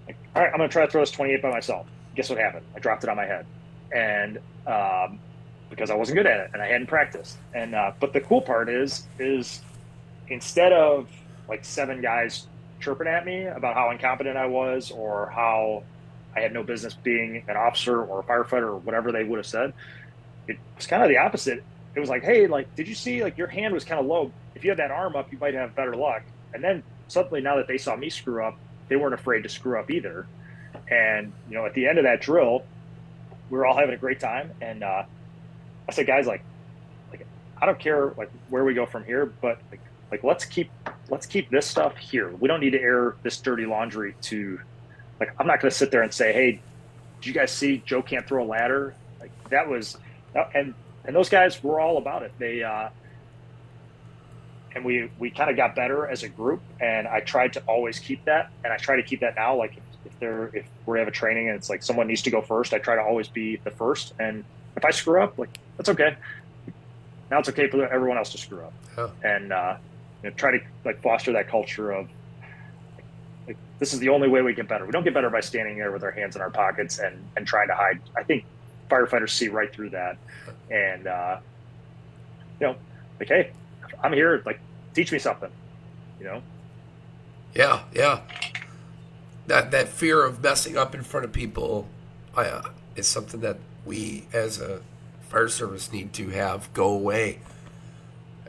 Like, all right, I'm gonna try to throw this 28 by myself. Guess what happened? I dropped it on my head, and because I wasn't good at it and I hadn't practiced. And but the cool part is instead of like 7 guys chirping at me about how incompetent I was or how I had no business being an officer or a firefighter or whatever they would have said, it was kind of the opposite. It was like, hey, like, did you see, like, your hand was kind of low. If you had that arm up, you might have better luck. And then suddenly, now that they saw me screw up, they weren't afraid to screw up either. And, at the end of that drill, we were all having a great time. And I said, guys, like, I don't care, like, where we go from here, but like let's keep this stuff here. We don't need to air this dirty laundry to, like, I'm not going to sit there and say, hey, did you guys see Joe can't throw a ladder? Like, that was, and those guys were all about it. They, and we kind of got better as a group, and I tried to always keep that. And I try to keep that now. Like, if we have a training and it's like someone needs to go first, I try to always be the first. And if I screw up, like, that's okay. Now it's okay for everyone else to screw up. Oh. And, try to like foster that culture of like, this is the only way we get better. We don't get better by standing there with our hands in our pockets and trying to hide. I think firefighters see right through that. And, like, hey, I'm here, like, teach me something, Yeah. That fear of messing up in front of people is something that we as a fire service need to have go away.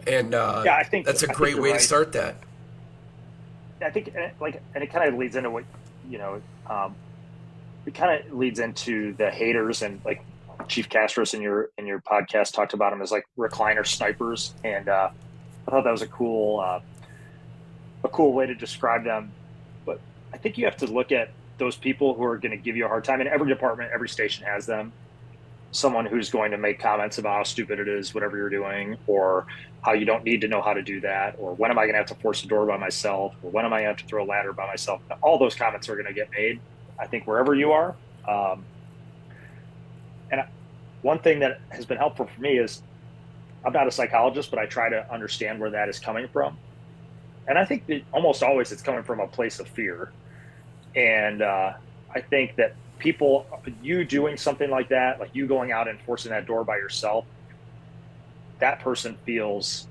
And I think that's a great way to start that. I think, and it kind of leads into what, it kind of leads into the haters, and like Chief Castros in your podcast talked about them as like recliner snipers. And I thought that was a cool way to describe them. But I think you have to look at those people who are going to give you a hard time. And every department, every station has them. Someone who's going to make comments about how stupid it is, whatever you're doing, or how you don't need to know how to do that, or when am I going to have to force a door by myself, or when am I going to have to throw a ladder by myself. All those comments are going to get made, I think, wherever you are. And one thing that has been helpful for me is I'm not a psychologist, but I try to understand where that is coming from. And I think that almost always it's coming from a place of fear. And I think that people, you doing something like that, like you going out and forcing that door by yourself, that person feels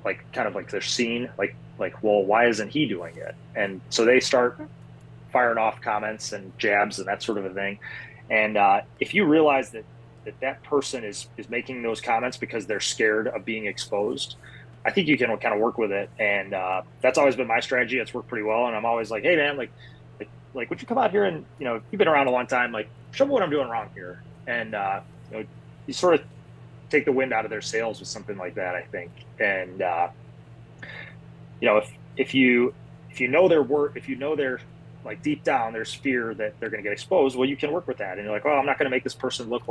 like kind of like they're seen, well, why isn't he doing it? And so they start firing off comments and jabs and that sort of a thing. And if you realize that person is making those comments because they're scared of being exposed, I think you can kind of work with it. And that's always been my strategy. It's worked pretty well. And I'm always like, hey man, would you come out here and, you've been around a long time, like show me what I'm doing wrong here. And you sort of take the wind out of their sails with something like that, I think. And if you know their work, if you know their, like deep down there's fear that they're going to get exposed, well, you can work with that. And you're like, well, I'm not going to make this person look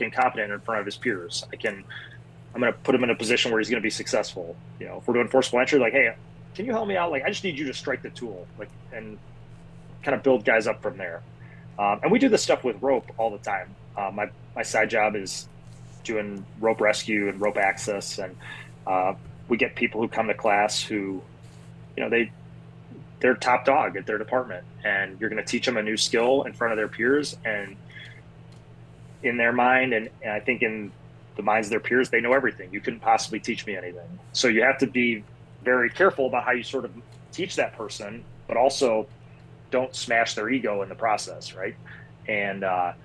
incompetent in front of his peers. I'm going to put him in a position where he's going to be successful. If we're doing forcible entry, like, hey, can you help me out? Like, I just need you to strike the tool, and kind of build guys up from there. And we do this stuff with rope all the time. My side job is doing rope rescue and rope access. And we get people who come to class who, they're top dog at their department, and you're going to teach them a new skill in front of their peers. And in their mind, and I think in the minds of their peers, they know everything. You couldn't possibly teach me anything. So you have to be very careful about how you sort of teach that person, but also don't smash their ego in the process, right? And I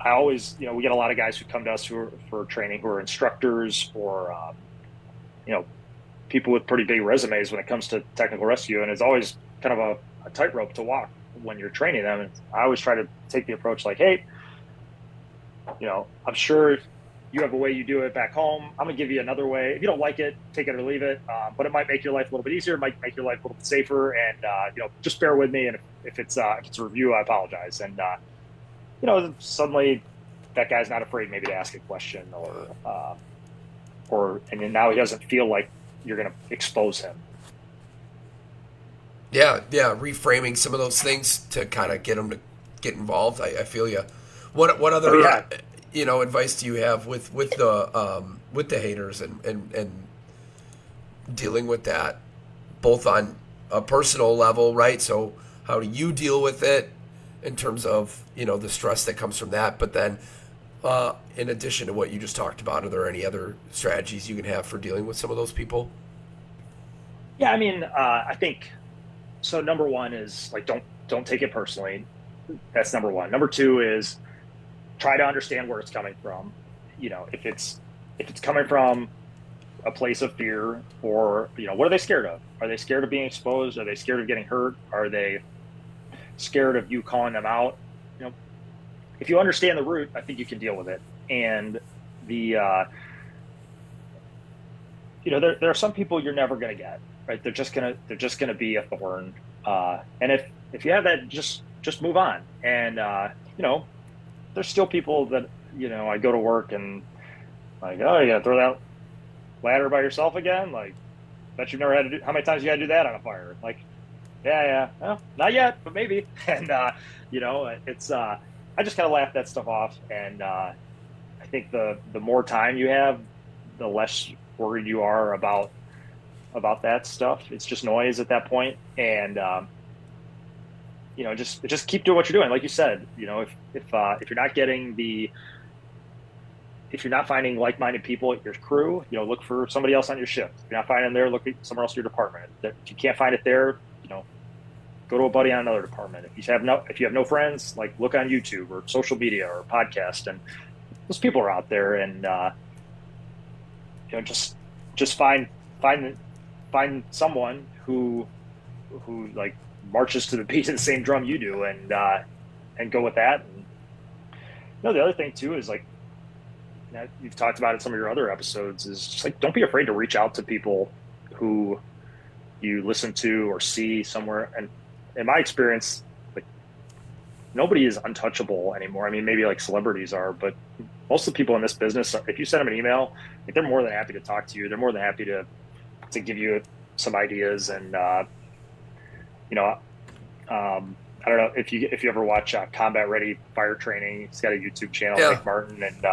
always, we get a lot of guys who come to us for training who are instructors or people with pretty big resumes when it comes to technical rescue, and it's always kind of a tightrope to walk when you're training them. And I always try to take the approach like, hey, I'm sure you have a way you do it back home. I'm gonna give you another way. If you don't like it, take it or leave it. But it might make your life a little bit easier. It might make your life a little bit safer. And just bear with me. And if it's a review, I apologize. And suddenly that guy's not afraid maybe to ask a question, and then now he doesn't feel like you're gonna expose him. Yeah, reframing some of those things to kind of get them to get involved. I feel you. What other advice do you have with the haters and dealing with that, both on a personal level, right? So how do you deal with it in terms of the stress that comes from that? But then, in addition to what you just talked about, are there any other strategies you can have for dealing with some of those people? Yeah, I mean, I think so. Number one is like don't take it personally. That's number one. Number two is try to understand where it's coming from. If it's coming from a place of fear, or what are they scared of? Are they scared of being exposed? Are they scared of getting hurt? Are they scared of you calling them out? If you understand the root, I think you can deal with it. And there are some people you're never going to get, right? They're just gonna be a thorn. And if you have that, just move on. And there's still people that I go to work and like, oh, you gotta throw that ladder by yourself again? Like, bet you've never had to do. How many times you gotta do that on a fire? Like, yeah, well, not yet, but maybe. And it's I just kind of laugh that stuff off. And I think the more time you have, the less worried you are about that stuff. It's just noise at that point. And just keep doing what you're doing. Like you said, if you're not finding like-minded people at your crew, look for somebody else on your shift. If you're not finding them there, look at somewhere else in your department. If you can't find it there, go to a buddy on another department. If you have no friends, like look on YouTube or social media or podcast, and those people are out there. And just find someone who like marches to the beat of the same drum you do, and go with that. And the other thing too is like, you've talked about it in some of your other episodes, is just like, don't be afraid to reach out to people who you listen to or see somewhere. And in my experience, like, nobody is untouchable anymore. I mean, maybe like celebrities are, but most of the people in this business, if you send them an email, like, they're more than happy to talk to you. They're more than happy to give you some ideas. And I don't know if you ever watch Combat Ready Fire Training. He's got a YouTube channel, yeah. Nick Martin, and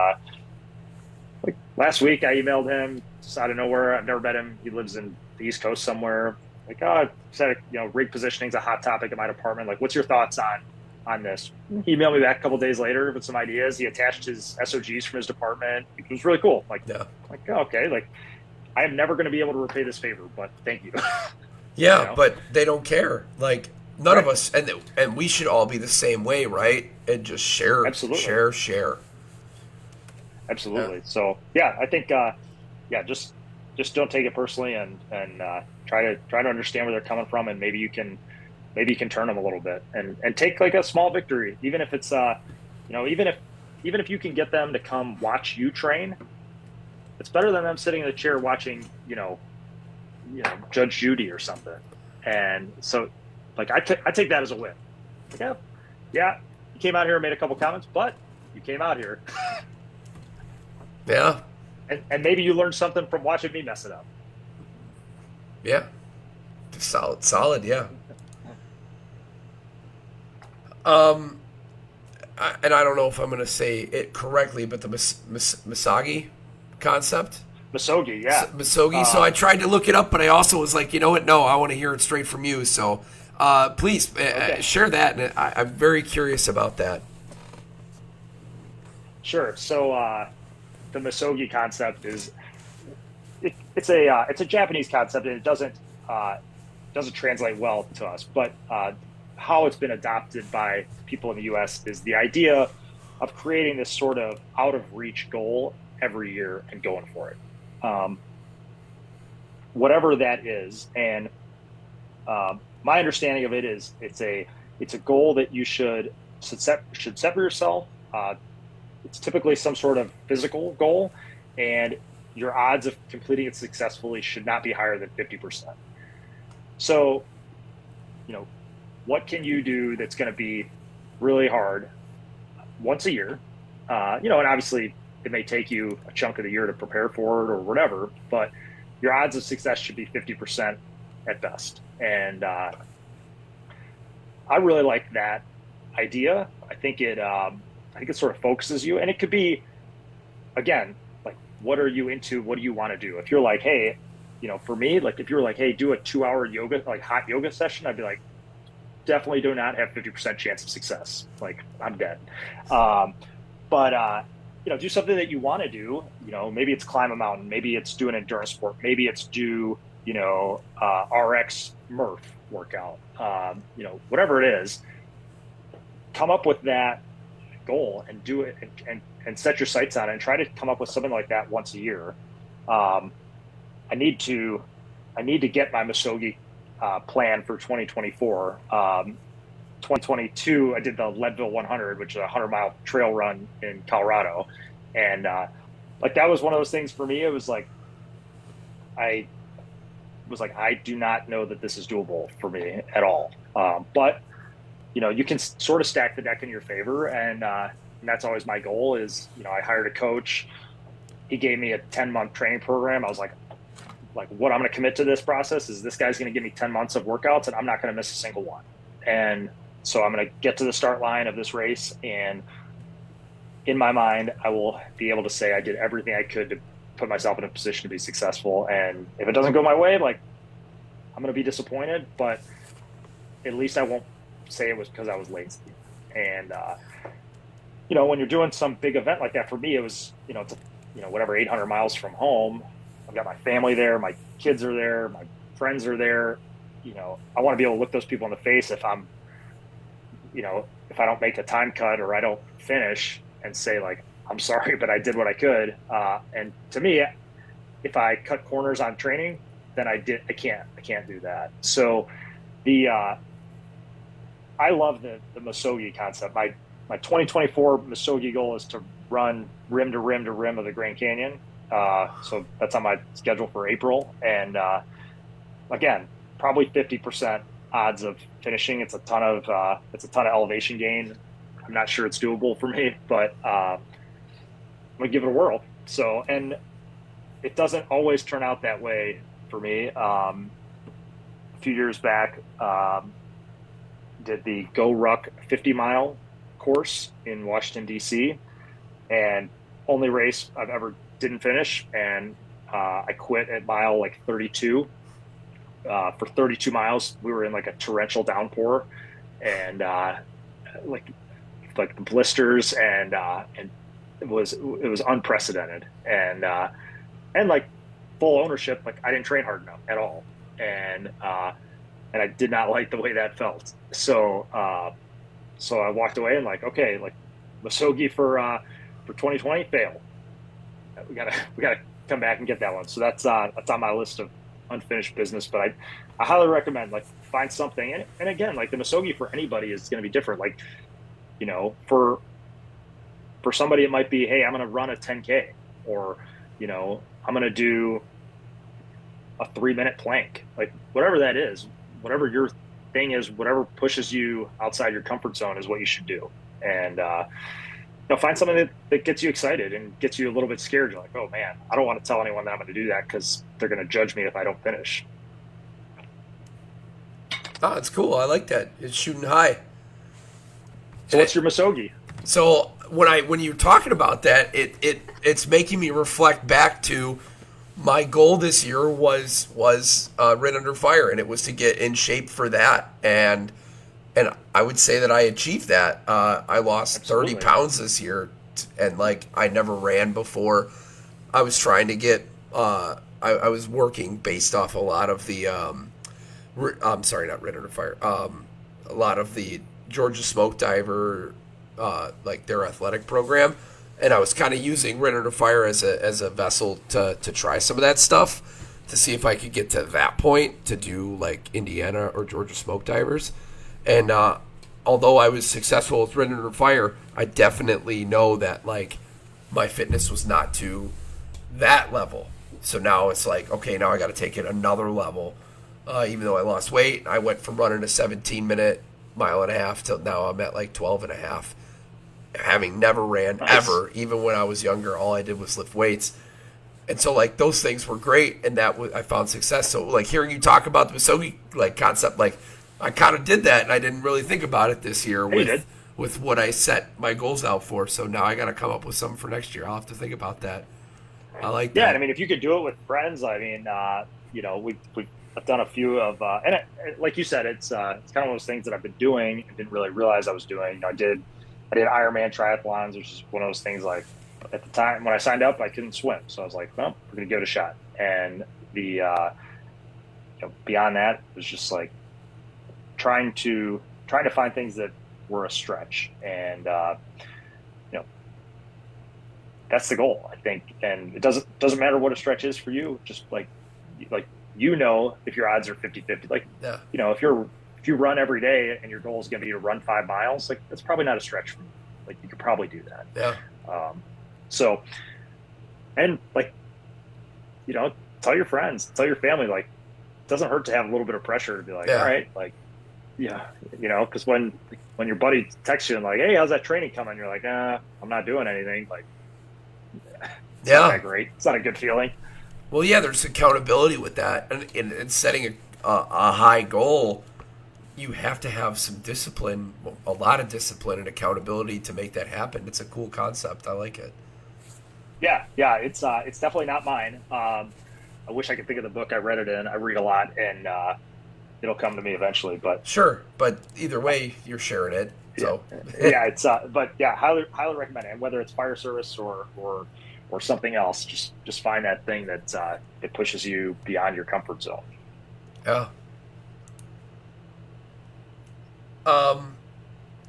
Like last week, I emailed him just out of nowhere. I've never met him. He lives in the East Coast somewhere. Like, oh, said rig positioning is a hot topic in my department. Like, what's your thoughts on this? He emailed me back a couple days later with some ideas. He attached his SOGs from his department. It was really cool. Yeah. Oh, okay. Like, I am never going to be able to repay this favor, but thank you. Yeah, but they don't care. Like none Right. of us, and we should all be the same way, right? And just share, Absolutely. share. Absolutely. Yeah. So yeah, I think just don't take it personally, and try to understand where they're coming from, and maybe you can turn them a little bit, and take like a small victory, even if it's even if you can get them to come watch you train. It's better than them sitting in the chair watching Judge Judy or something. And so like I take that as a win. Like, yeah, you came out here and made a couple comments, but you came out here. Yeah. And maybe you learned something from watching me mess it up. Yeah. Solid, yeah. And I don't know if I'm going to say it correctly, but the Misagi concept. Misogi, yeah. Misogi. So I tried to look it up, but I also was like, you know what? No, I want to hear it straight from you. So please share that. And I'm very curious about that. Sure. So the Misogi concept is it's a Japanese concept, and it doesn't translate well to us. But how it's been adopted by people in the U.S. is the idea of creating this sort of out of reach goal every year and going for it, whatever that is. And my understanding of it is it's a goal that you should set for yourself. It's typically some sort of physical goal, and your odds of completing it successfully should not be higher than 50%. So, what can you do that's going to be really hard once a year? And obviously it may take you a chunk of the year to prepare for it or whatever, but your odds of success should be 50% at best. And I really like that idea. I think it sort of focuses you, and it could be, again, like, what are you into? What do you want to do? If you're like, hey, for me, like if you're like, hey, do a 2-hour yoga, like hot yoga session, I'd be like, definitely do not have 50% chance of success. Like, I'm dead. But do something that you want to do. Maybe it's climb a mountain. Maybe it's do an endurance sport. Maybe it's do, RX Murph workout. Whatever it is, come up with that goal and do it, and set your sights on it, and try to come up with something like that once a year. I need to get my Misogi plan for 2024. 2022, I did the Leadville 100, which is a 100-mile trail run in Colorado, and that was one of those things for me. It was like I do not know that this is doable for me at all. But you can sort of stack the deck in your favor, and that's always my goal. Is I hired a coach. He gave me a 10-month training program. I was like what I'm going to commit to this process is this guy's going to give me 10 months of workouts, and I'm not going to miss a single one. And so I'm going to get to the start line of this race, and in my mind, I will be able to say I did everything I could to put myself in a position to be successful. And if it doesn't go my way, like, I'm going to be disappointed, but at least I won't say it was because I was lazy. And, when you're doing some big event like that, for me, it was, it's whatever, 800 miles from home. I've got my family there, my kids are there, my friends are there. I want to be able to look those people in the face if I'm, if I don't make the time cut or I don't finish, and say, like, I'm sorry, but I did what I could. And to me, if I cut corners on training, then I can't do that. So I love the Misogi concept. My 2024 Misogi goal is to run rim to rim to rim of the Grand Canyon. So that's on my schedule for April. And again, probably 50% odds of finishing. It's a ton of elevation gain. I'm not sure it's doable for me, but I'm gonna give it a whirl. So, and it doesn't always turn out that way for me. A few years back, did the Go Ruck 50-mile course in Washington, D.C., and only race I've ever didn't finish, and I quit at mile like 32. For 32 miles, we were in like a torrential downpour, and like like the blisters, and it was unprecedented, and like full ownership. Like I didn't train hard enough at all, and I did not like the way that felt. So I walked away and like, okay, like Masogi for 2020 fail. We gotta come back and get that one. So that's on my list of unfinished business. But I highly recommend like find something. And again, like the Masogi for anybody is going to be different. Like, for somebody it might be, hey, I'm going to run a 10K, or I'm going to do a 3-minute plank, like whatever that is, whatever your thing is, whatever pushes you outside your comfort zone is what you should do. And find something that gets you excited and gets you a little bit scared. You're like, oh man, I don't want to tell anyone that I'm going to do that because they're going to judge me if I don't finish. Oh, it's cool. I like that. It's shooting high. So what's your Masogi? So when you're talking about that, it's making me reflect back to my goal this year was Red Under Fire, and it was to get in shape for that, and I would say that I achieved that. I lost Absolutely. 30 pounds this year, and like I never ran before. I was trying to get I was working based off a lot of the I'm sorry, not Red Under Fire. A lot of the Georgia Smoke Diver, like their athletic program, and I was kind of using Red Under Fire as a vessel to try some of that stuff, to see if I could get to that point to do like Indiana or Georgia Smoke Divers. And although I was successful with Red Under Fire, I definitely know that like my fitness was not to that level. So now it's like, okay, now I got to take it another level. Even though I lost weight, I went from running a 17-minute mile and a half to now I'm at like 12 and a half. Having never ran ever, even when I was younger, all I did was lift weights. And so like those things were great, and I found success. So like hearing you talk about the Masogi like concept, like I kind of did that, and I didn't really think about it this year with what I set my goals out for. So now I got to come up with something for next year. I'll have to think about that. I like that. Yeah, and I mean, if you could do it with friends, I mean, I've done a few of, like you said, it's kind of one of those things that I've been doing and didn't really realize I was doing. I did Ironman triathlons, which is one of those things. Like at the time when I signed up, I couldn't swim, so I was like, well, we're gonna give it a shot. And beyond that, it was just like trying to find things that were a stretch, and that's the goal, I think. And it doesn't matter what a stretch is for you. Just like if your odds are 50-50, like Yeah. if you run every day and your goal is going to be to run 5 miles, like that's probably not a stretch for you. Like you could probably do that. Yeah. So, and like tell your friends, tell your family, like it doesn't hurt to have a little bit of pressure to be like, Yeah. all right, like because when your buddy texts you and like, hey, how's that training coming? You're like, I'm not doing anything. Like, it's not that great. It's not a good feeling. Well, yeah, there's accountability with that, and in setting a high goal, you have to have some discipline, a lot of discipline and accountability to make that happen. It's a cool concept. I like it. Yeah, it's definitely not mine. I wish I could think of the book I read it in. I read a lot, and it'll come to me eventually. But Sure, but either way, you're sharing it. So yeah, it's but yeah, highly recommend it. And whether it's fire service or something else, just find that thing that it pushes you beyond your comfort zone. Yeah.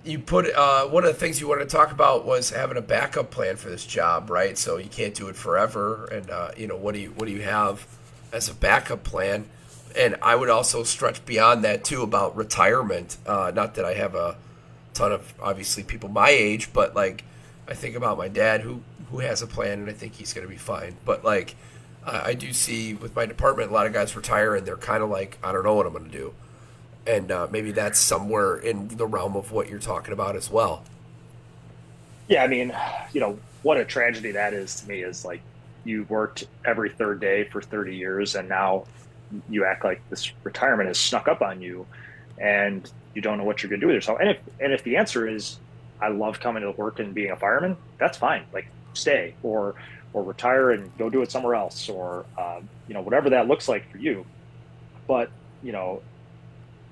You put one of the things you wanted to talk about was having a backup plan for this job, right? So you can't do it forever, and what do you have as a backup plan? And I would also stretch beyond that too about retirement. Not that I have a ton of obviously people my age, but like I think about my dad who has a plan, and I think he's going to be fine. But like I do see with my department, a lot of guys retire and they're kind of like, I don't know what I'm going to do. And maybe that's somewhere in the realm of what you're talking about as well. Yeah, I mean, what a tragedy that is to me is like you worked every third day for 30 years and now you act like this retirement has snuck up on you and you don't know what you're going to do with yourself. And if the answer is, I love coming to work and being a fireman, that's fine. Like stay or retire and go do it somewhere else, or whatever that looks like for you. But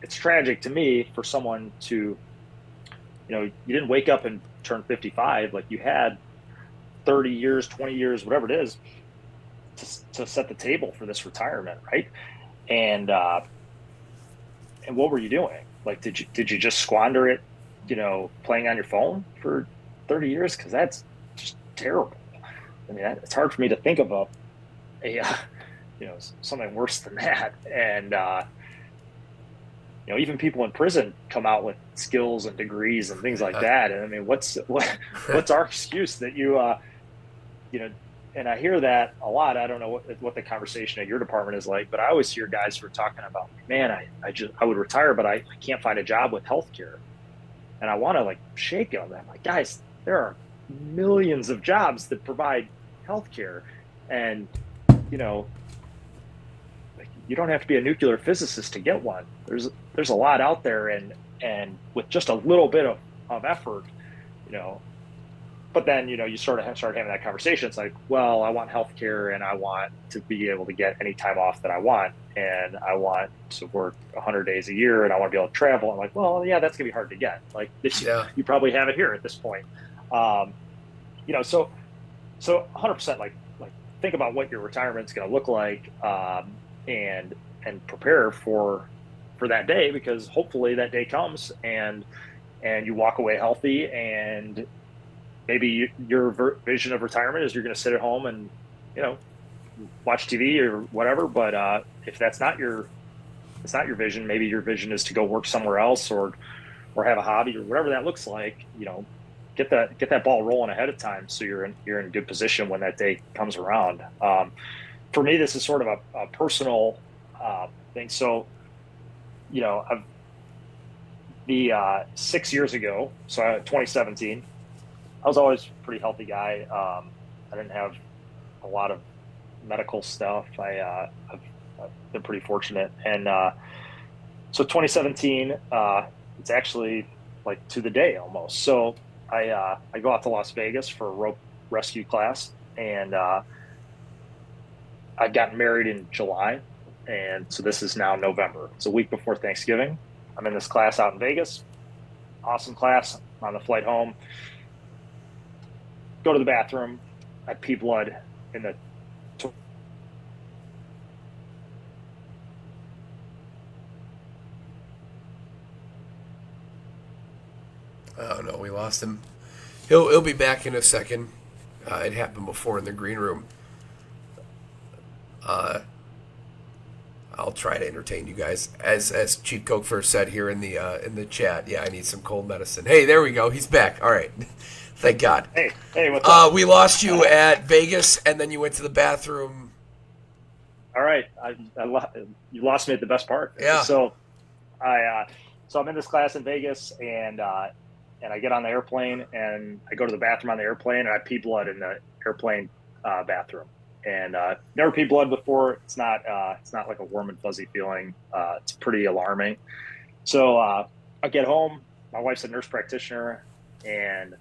it's tragic to me for someone to, you didn't wake up and turn 55. Like, you had 30 years, 20 years, whatever it is, to set the table for this retirement, right? And what were you doing? Like, did you just squander it, playing on your phone for 30 years? Because that's just terrible. I mean, it's hard for me to think of something worse than that. And even people in prison come out with skills and degrees and things like that. And I mean, what's our excuse that and I hear that a lot. I don't know what the conversation at your department is like, but I always hear guys who are talking about, man, I would retire, but I can't find a job with healthcare. And I want to like shake them. I'm like, guys, there are millions of jobs that provide healthcare. And, like, you don't have to be a nuclear physicist to get one. There's a lot out there, and with just a little bit of effort, but then, you sort of start having that conversation. It's like, well, I want healthcare, and I want to be able to get any time off that I want. And I want to work 100 days a year, and I want to be able to travel. I'm like, well, yeah, that's gonna be hard to get. Like, you probably have it here at this point. So 100%, like think about what your retirement's going to look like, and prepare for that day, because hopefully that day comes and you walk away healthy, and maybe your vision of retirement is you're going to sit at home and watch TV or whatever. But if it's not your vision, maybe your vision is to go work somewhere else, or have a hobby, or whatever that looks like. Get that ball rolling ahead of time, so you're in good position when that day comes around. For me, this is sort of a personal thing. So, the 6 years ago, so 2017, I was always a pretty healthy guy. I didn't have a lot of medical stuff. I've been pretty fortunate, and so 2017, it's actually like to the day almost. So I go out to Las Vegas for a rope rescue class, and I got married in July, and so this is now November. It's a week before Thanksgiving. I'm in this class out in Vegas. Awesome class. On the flight home, go to the bathroom. I pee blood in the Oh no, we lost him. He'll be back in a second. It happened before in the green room. I'll try to entertain you guys. As Chief Coke first said here in the chat, yeah, I need some cold medicine. Hey, there we go. He's back. All right. Thank God. Hey, what's up? We lost you at Vegas, and then you went to the bathroom. All right, you lost me at the best part. Yeah. So I'm in this class in Vegas, and I get on the airplane, and I go to the bathroom on the airplane, and I pee blood in the airplane bathroom. And never peed blood before. It's not like a warm and fuzzy feeling. It's pretty alarming. So I get home. My wife's a nurse practitioner, and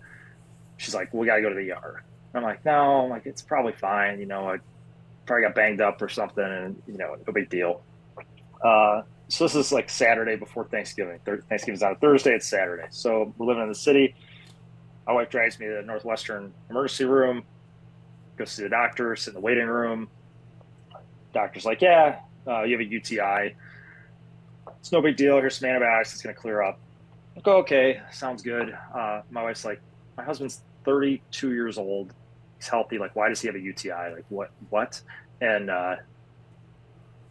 she's like, "We gotta go to the ER." I'm like, "No," I'm like, "It's probably fine. I probably got banged up or something, and no big deal." So this is like Saturday before Thanksgiving. Thanksgiving's on a Thursday. It's Saturday. So we're living in the city. My wife drags me to the Northwestern emergency room. Goes to the doctor, sit in the waiting room. Doctor's like, "Yeah, you have a UTI. It's no big deal. Here's some antibiotics. It's going to clear up." I go, "Okay, sounds good." My wife's like, "My husband's 32 years old. He's healthy. Like, why does he have a UTI? Like, what?" And they're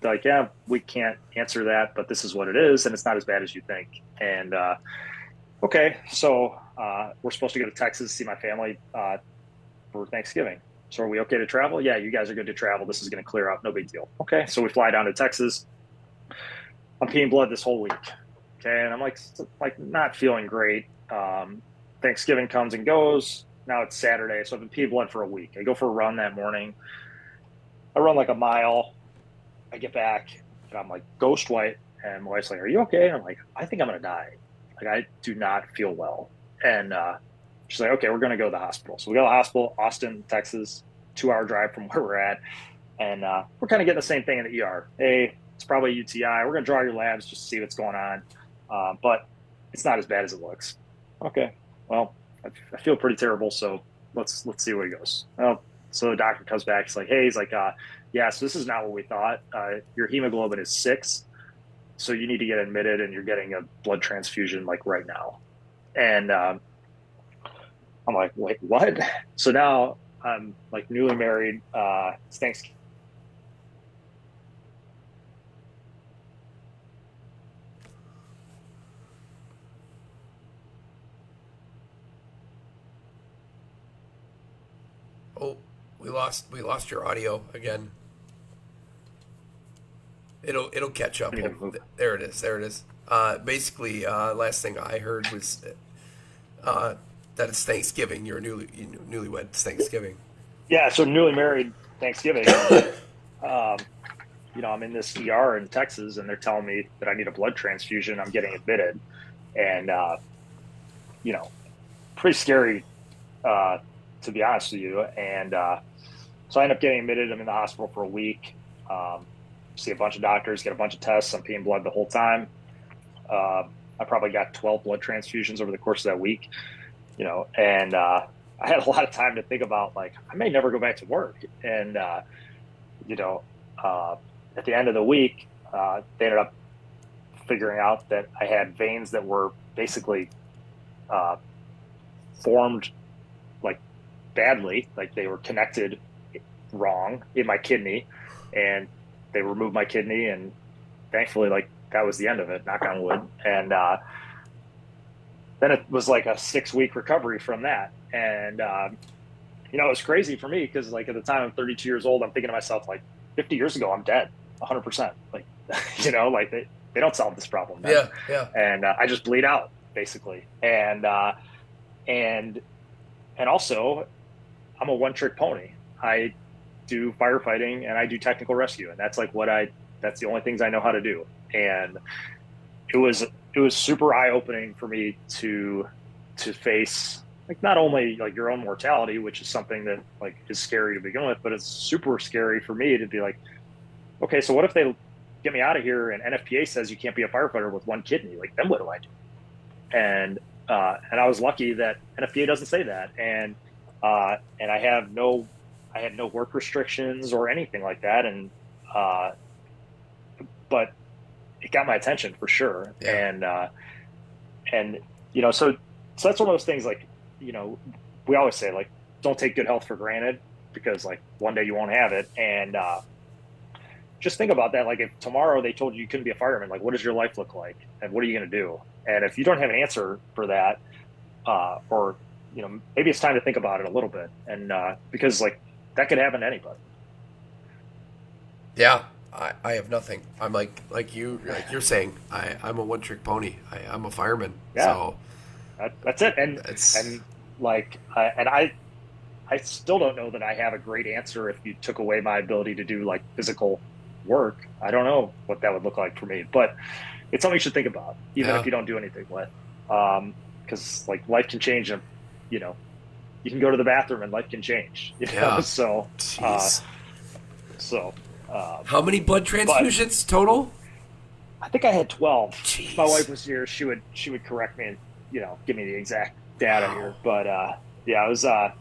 like, "Yeah, we can't answer that, but this is what it is, and it's not as bad as you think." And okay, so we're supposed to go to Texas to see my family for Thanksgiving. So are we okay to travel? Yeah, you guys are good to travel. This is going to clear up. No big deal. Okay, so we fly down to Texas. I'm peeing blood this whole week. Okay, and I'm like not feeling great. Thanksgiving comes and goes. Now it's Saturday, so I've been peeing blood for a week. I go for a run that morning. I run like a mile. I get back, and I'm like ghost white. And my wife's like, "Are you okay?" And I'm like, "I think I'm going to die. Like, I do not feel well." And She's like, okay, we're going to go to the hospital. So we go to the hospital, Austin, Texas, 2 hour drive from where we're at. And we're kind of getting the same thing in the ER. Hey, it's probably a UTI. We're going to draw your labs just to see what's going on. But it's not as bad as it looks. Okay. Well, I feel pretty terrible. So let's see where he goes. Well, so the doctor comes back. He's like, hey, yeah, so this is not what we thought. Your hemoglobin is 6. So you need to get admitted and you're getting a blood transfusion like right now. And I'm like, wait, what? So now I'm like newly married. It's Thanksgiving. Oh, we lost your audio again. It'll catch up. There it is. There it is. Basically, last thing I heard was that it's Thanksgiving. You're newlywed. It's Thanksgiving. Yeah, so newly married Thanksgiving. I'm in this ER in Texas, and they're telling me that I need a blood transfusion. I'm getting admitted, and pretty scary, to be honest with you. And so I end up getting admitted. I'm in the hospital for a week. See a bunch of doctors, get a bunch of tests. I'm peeing blood the whole time. I probably got 12 blood transfusions over the course of that week, and I had a lot of time to think about, like, I may never go back to work. And, at the end of the week, they ended up figuring out that I had veins that were basically formed like badly, like they were connected wrong in my kidney, and they removed my kidney, and thankfully, like, that was the end of it, knock on wood. And then it was like a 6-week recovery from that. And it was crazy for me because, like, at the time I'm 32 years old, I'm thinking to myself, like, 50 years ago I'm dead 100%. Like, like they don't solve this problem then. Yeah. And I just bleed out basically. And also I'm a one-trick pony. I do firefighting and I do technical rescue, and that's like that's the only things I know how to do. And it was super eye-opening for me to face, like, not only like your own mortality, which is something that, like, is scary to begin with, but it's super scary for me to be like, okay, so what if they get me out of here and NFPA says you can't be a firefighter with one kidney? Like, then what do I do? And I was lucky that NFPA doesn't say that. And I had no work restrictions or anything like that. And, but it got my attention for sure. Yeah. And, so that's one of those things, like, we always say, like, don't take good health for granted, because, like, one day you won't have it. And, just think about that. Like, if tomorrow they told you couldn't be a fireman, like, what does your life look like? And what are you going to do? And if you don't have an answer for that, or, maybe it's time to think about it a little bit. And, because, like, that could happen to anybody. Yeah. I have nothing. I'm like you're saying, I'm a one-trick pony. I'm a fireman. Yeah. So that's it. And I still don't know that I have a great answer. If you took away my ability to do, like, physical work, I don't know what that would look like for me, but it's something you should think about, even if you don't do anything with, because, like, life can change, and, you can go to the bathroom and life can change, so, how many blood transfusions total? I think I had 12. Jeez. If my wife was here, she would correct me and, give me the exact data here. But it was an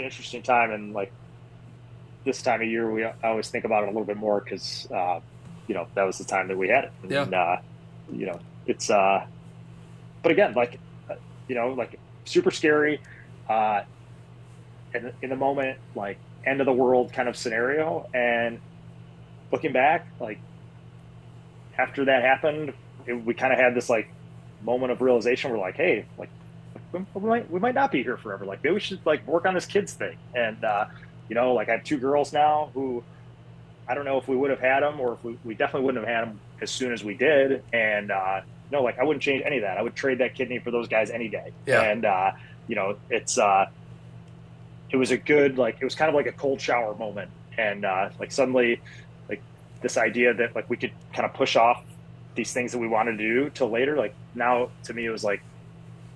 interesting time, and, like, this time of year, I always think about it a little bit more because that was the time that we had it. And, it's but again, like, like, super scary, and in the moment, like, end of the world kind of scenario. And looking back, like, after that happened, we kind of had this, like, moment of realization. We're like, hey, like, we might not be here forever. Like, maybe we should, like, work on this kids thing. And like, I have 2 girls now who I don't know if we would have had them, or if we definitely wouldn't have had them as soon as we did. And like, I wouldn't change any of that. I would trade that kidney for those guys any day. Yeah. And it was a good, like, it was kind of like a cold shower moment. And like, suddenly, like, this idea that, like, we could kind of push off these things that we wanted to do till later, like, now to me it was like,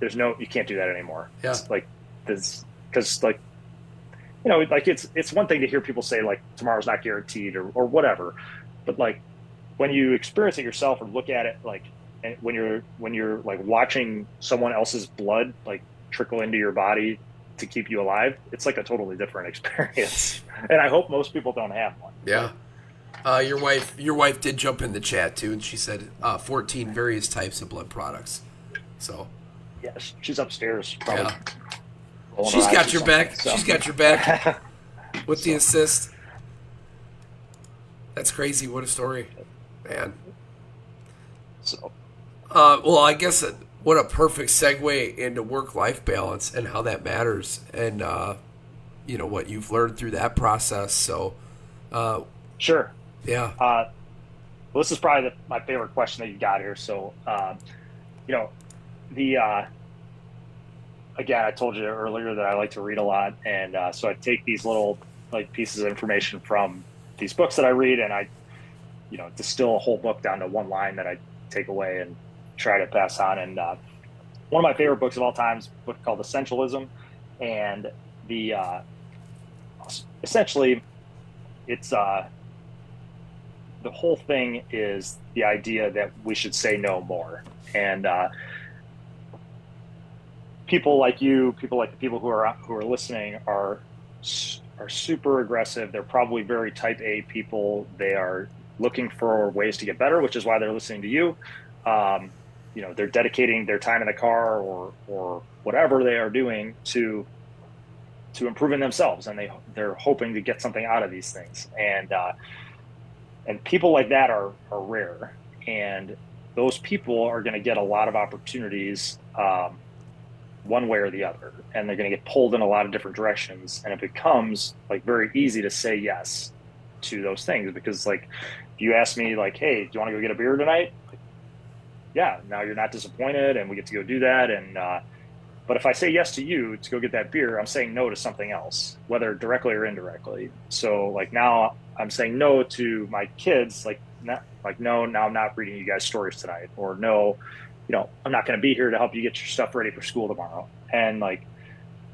you can't do that anymore. Yeah. It's like this, because like, like it's one thing to hear people say like tomorrow's not guaranteed or whatever, but like when you experience it yourself or look at it, like and when you're like watching someone else's blood like trickle into your body to keep you alive, it's like a totally different experience. And I hope most people don't have one. Yeah. Your wife did jump in the chat too, and she said 14 various types of blood products. So Yeah, she's upstairs probably. yeah, rolling she's her got eyes your or back. something, so. She's got your back with the assist. That's crazy. What a story, man. So Well, I guess what a perfect segue into work-life balance and how that matters, and what you've learned through that process. So, sure. yeah. Well, this is probably my favorite question that you got here. So, the again, I told you earlier that I like to read a lot, and so I take these little like pieces of information from these books that I read, and I, distill a whole book down to one line that I take away and try to pass on. And one of my favorite books of all time is a book called Essentialism, and the essentially it's the whole thing is the idea that we should say no more. And people like you, people like the people who are listening are super aggressive. They're probably very type A people. They are looking for ways to get better, which is why they're listening to you. They're dedicating their time in the car or whatever they are doing to improving themselves, and they're hoping to get something out of these things. And people like that are rare, and those people are going to get a lot of opportunities one way or the other, and they're going to get pulled in a lot of different directions, and it becomes like very easy to say yes to those things. Because like if you ask me like, hey, do you want to go get a beer tonight? Like, yeah, now you're not disappointed and we get to go do that. And but if I say yes to you to go get that beer, I'm saying no to something else, whether directly or indirectly. So like now I'm saying no to my kids, no, now I'm not reading you guys stories tonight, or no, I'm not going to be here to help you get your stuff ready for school tomorrow. And like,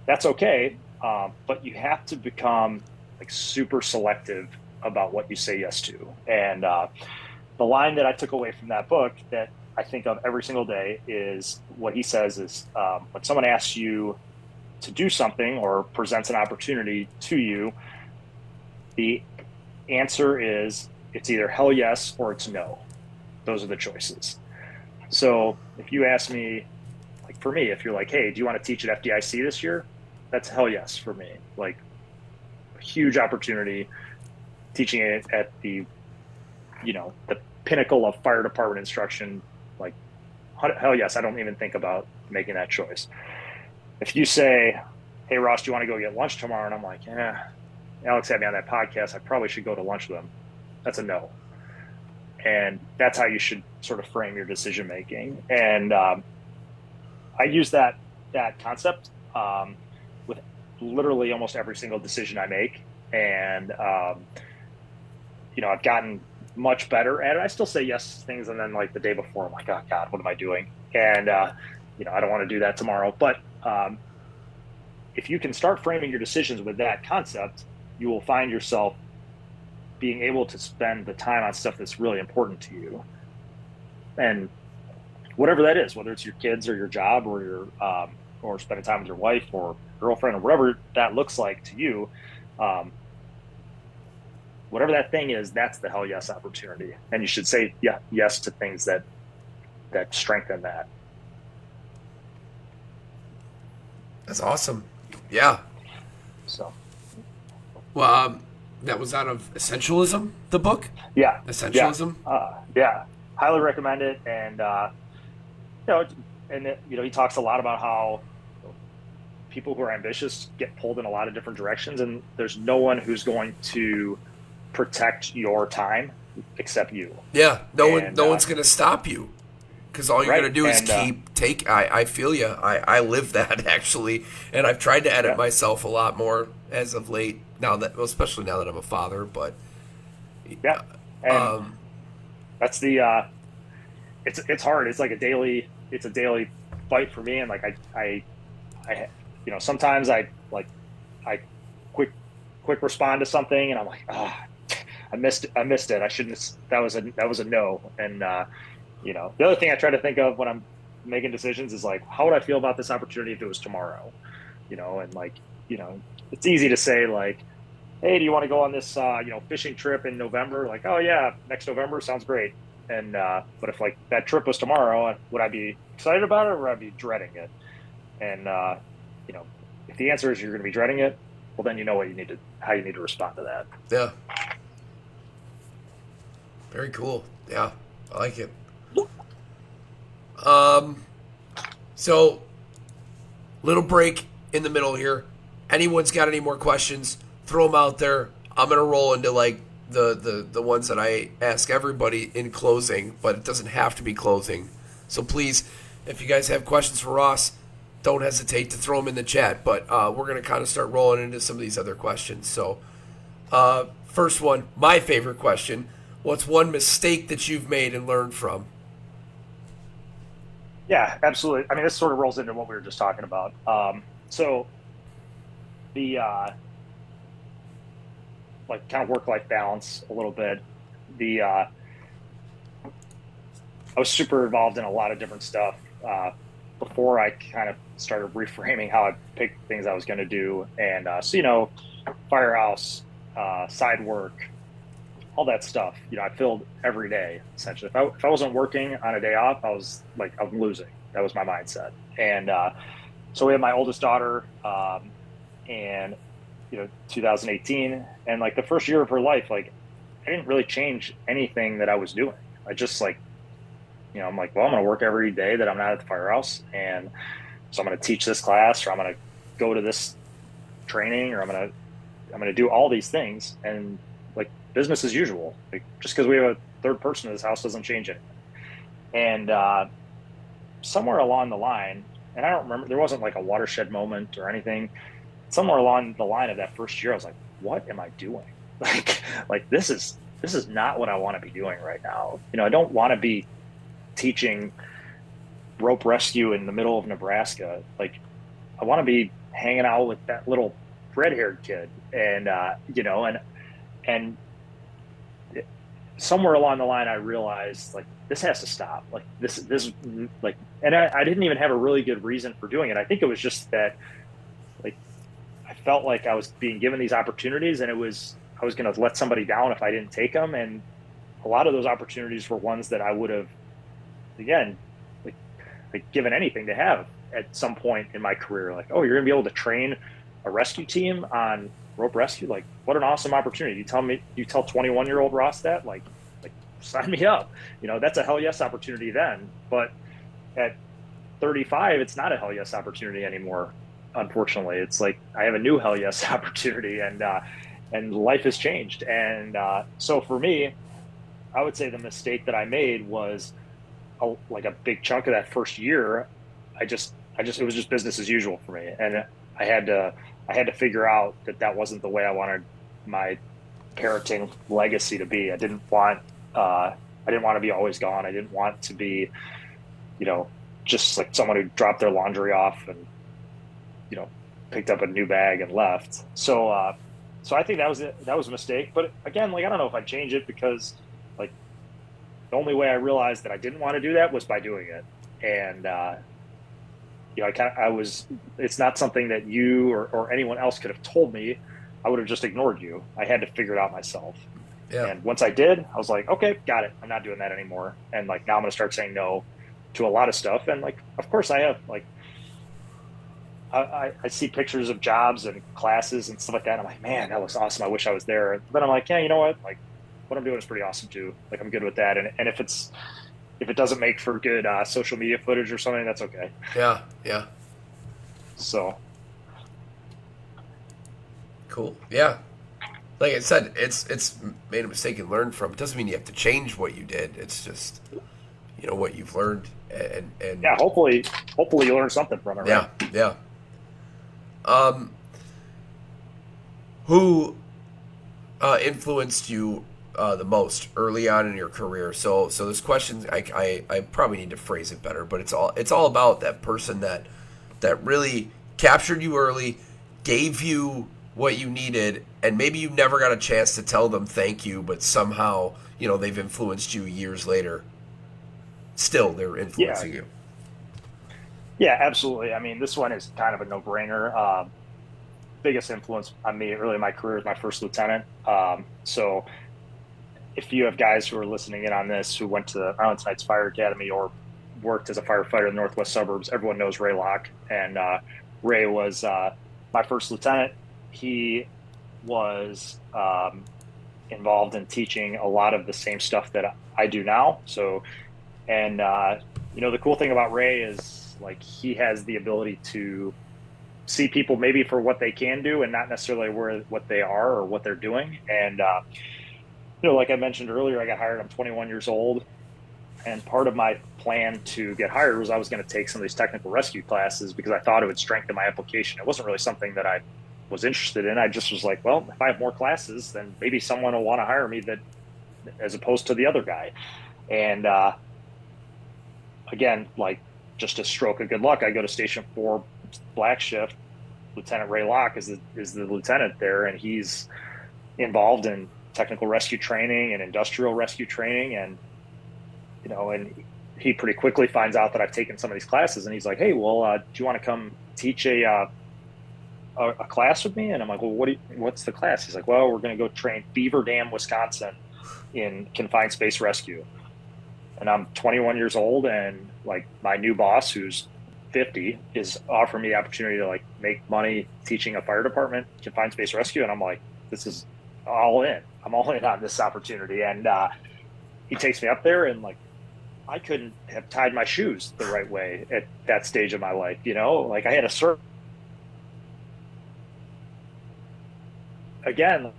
that's okay. But you have to become like super selective about what you say yes to. And the line that I took away from that book that I think of every single day is what he says is when someone asks you to do something or presents an opportunity to you, the answer is it's either hell yes or it's no. Those are the choices. So if you ask me, like for me, if you're like, hey, do you want to teach at FDIC this year? That's hell yes for me. Like a huge opportunity, teaching it at the pinnacle of fire department instruction. Like hell yes, I don't even think about making that choice. If you say, hey Ross, do you want to go get lunch tomorrow? And I'm like, yeah, Alex had me on that podcast, I probably should go to lunch with him. That's a no. And that's how you should sort of frame your decision making. And I use that concept with literally almost every single decision I make. And I've gotten much better at it. I still say yes to things, and then like the day before, I'm like, oh God, what am I doing? And I don't want to do that tomorrow. But if you can start framing your decisions with that concept, you will find yourself being able to spend the time on stuff that's really important to you. And whatever that is, whether it's your kids or your job or your or spending time with your wife or girlfriend or whatever that looks like to you, whatever that thing is, that's the hell yes opportunity. And you should say yes to things that strengthen that. That's awesome. Yeah. So. Well, that was out of Essentialism, the book? Yeah. Essentialism? Yeah. Highly recommend it. And, he talks a lot about how people who are ambitious get pulled in a lot of different directions, and there's no one who's going to protect your time except you. Yeah. No one's going to stop you, because all you're right. going to do is I feel you. I live that actually. And I've tried to edit myself a lot more as of late. Especially now that I'm a father, but yeah, and that's the it's hard. It's like a daily fight for me. And like, sometimes I quick respond to something and I'm like, I missed it. I shouldn't that was a no. And, the other thing I try to think of when I'm making decisions is like, how would I feel about this opportunity if it was tomorrow? And like, it's easy to say like, hey, do you want to go on this, fishing trip in November? Like, oh yeah, next November sounds great. And, but if like that trip was tomorrow, would I be excited about it or would I be dreading it? And, if the answer is you're going to be dreading it, well, then you know how you need to respond to that. Yeah. Very cool. Yeah, I like it. So little break in the middle here. Anyone's got any more questions? Throw them out there. I'm gonna roll into like the ones that I ask everybody in closing, but it doesn't have to be closing. So please, if you guys have questions for Ross, don't hesitate to throw them in the chat. But we're gonna kind of start rolling into some of these other questions. So first one, my favorite question: what's one mistake that you've made and learned from? Yeah, absolutely. I mean, this sort of rolls into what we were just talking about. So the like kind of work-life balance a little bit. I was super involved in a lot of different stuff before I kind of started reframing how I picked things I was going to do. And firehouse, side work, all that stuff. I filled every day essentially. If I wasn't working on a day off, I was like, I'm losing. That was my mindset. And so we had my oldest daughter, and 2018, and like the first year of her life, like I didn't really change anything that I was doing. I just like, I'm like, well, I'm going to work every day that I'm not at the firehouse, and so I'm going to teach this class, or I'm going to go to this training, or I'm going to do all these things, and like business as usual. Like just because we have a third person in this house doesn't change it. And somewhere along the line, and I don't remember, there wasn't like a watershed moment or anything. Somewhere along the line of that first year, I was like, what am I doing? Like this is not what I want to be doing right now. I don't want to be teaching rope rescue in the middle of Nebraska. Like I want to be hanging out with that little red-haired kid. And, and somewhere along the line, I realized like, this has to stop. Like this, like, and I didn't even have a really good reason for doing it. I think it was just that, like, I felt like I was being given these opportunities, and I was going to let somebody down if I didn't take them. And a lot of those opportunities were ones that I would have, again, like given anything to have at some point in my career. Like, oh, you're going to be able to train a rescue team on rope rescue. Like, what an awesome opportunity. You tell 21-year-old Ross that, like sign me up. That's a hell yes opportunity then. But at 35, it's not a hell yes opportunity anymore. Unfortunately, it's like I have a new hell yes opportunity, and life has changed. And so for me, I would say the mistake that I made was like a big chunk of that first year. It was just business as usual for me, and I had to figure out that wasn't the way I wanted my parenting legacy to be. I didn't want to be always gone. I didn't want to be, just like someone who dropped their laundry off and, picked up a new bag and left. So I think that was it. That was a mistake. But again, like, I don't know if I'd change it, because like the only way I realized that I didn't want to do that was by doing it. And, it's not something that you or anyone else could have told me. I would have just ignored you. I had to figure it out myself. Yeah. And once I did, I was like, okay, got it. I'm not doing that anymore. And like, now I'm going to start saying no to a lot of stuff. And like, of course I have, like, I see pictures of jobs and classes and stuff like that. And I'm like, man, that looks awesome. I wish I was there. But then I'm like, yeah, you know what? Like, what I'm doing is pretty awesome too. Like, I'm good with that. And if it doesn't make for good social media footage or something, that's okay. Yeah. Yeah. So. Cool. Yeah. Like I said, it's made a mistake and learned from. It doesn't mean you have to change what you did. It's just, what you've learned. And yeah, hopefully you learn something from it. Right? Yeah. Who influenced you the most early on in your career? So this question, I probably need to phrase it better, but it's all about that person that really captured you early, gave you what you needed, and maybe you never got a chance to tell them thank you, but somehow they've influenced you years later. Still, they're Yeah, influencing you. yeah, absolutely. I mean, this one is kind of a no-brainer. Biggest influence on me early in my career is my first lieutenant. So if you have guys who are listening in on this who went to the Arlington Heights Fire Academy or worked as a firefighter in the Northwest suburbs, everyone knows Ray Locke. And Ray was my first lieutenant. He was involved in teaching a lot of the same stuff that I do now. So, and the cool thing about Ray is like he has the ability to see people maybe for what they can do and not necessarily what they are or what they're doing. And like I mentioned earlier, I got hired. I'm 21 years old, and part of my plan to get hired was I was going to take some of these technical rescue classes because I thought it would strengthen my application. It wasn't really something that I was interested in. I just was like, well, if I have more classes, then maybe someone will want to hire me that as opposed to the other guy. And again, like just a stroke of good luck, I go to Station 4 Black Shift. Lieutenant Ray Locke is the lieutenant there, and he's involved in technical rescue training and industrial rescue training, and and he pretty quickly finds out that I've taken some of these classes, and he's like, "Hey, well, do you want to come teach a class with me?" And I'm like, "Well, what's the class?" He's like, "Well, we're going to go train Beaver Dam, Wisconsin, in confined space rescue." And I'm 21 years old, and like my new boss, who's 50, is offering me the opportunity to like make money teaching a fire department confined space rescue, and I'm like, this is all in. I'm all in on this opportunity, and he takes me up there, and like I couldn't have tied my shoes the right way at that stage of my life. Like I had a certain again.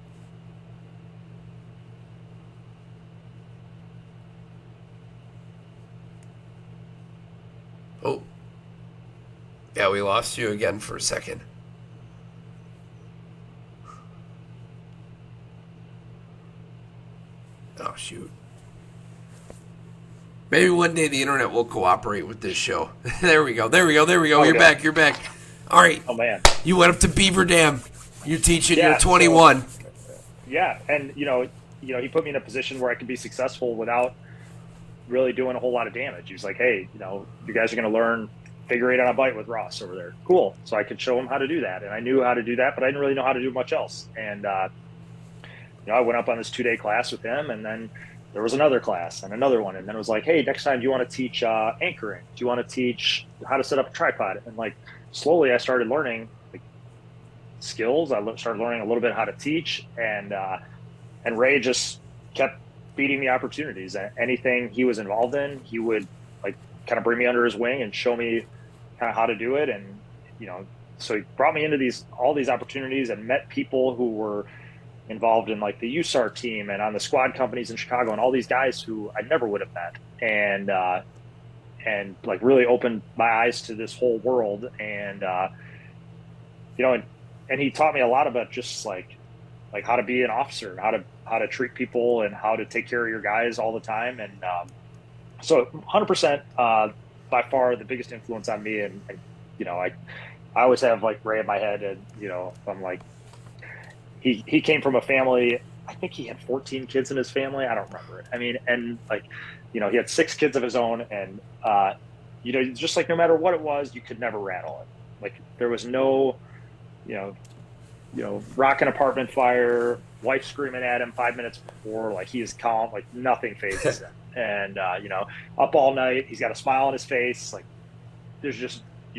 Oh, yeah, we lost you again for a second. Oh, shoot. Maybe one day the internet will cooperate with this show. There we go. Oh, You're yeah. back. All right. Oh man. You went up to Beaver Dam. You're teaching. Yeah. You're 21. Yeah, and he put me in a position where I could be successful without really doing a whole lot of damage. He was like, "Hey, you guys are going to learn figure eight on a bite with Ross over there." Cool. So I could show him how to do that, and I knew how to do that, but I didn't really know how to do much else. And I went up on this 2-day class with him, and then there was another class and another one, and then it was like, "Hey, next time, do you want to teach anchoring? Do you want to teach how to set up a tripod?" And like slowly, I started learning like skills. I started learning a little bit how to teach, and Ray just kept feeding me opportunities. Anything he was involved in, he would like kind of bring me under his wing and show me kind of how to do it. And so he brought me into all these opportunities and met people who were involved in like the USAR team and on the squad companies in Chicago, and all these guys who I never would have met, and like really opened my eyes to this whole world. And and he taught me a lot about just like how to be an officer, how to treat people, and how to take care of your guys all the time. And so 100% by far the biggest influence on me. And I always have like Ray in my head, and I'm like, he came from a family. I think he had 14 kids in his family. I don't remember it. I mean, and like, he had 6 kids of his own, and just like no matter what it was, you could never rattle it. Like there was no, rockin' apartment fire, wife screaming at him 5 minutes before, like he is calm, like nothing phases him. And up all night, he's got a smile on his face. Like you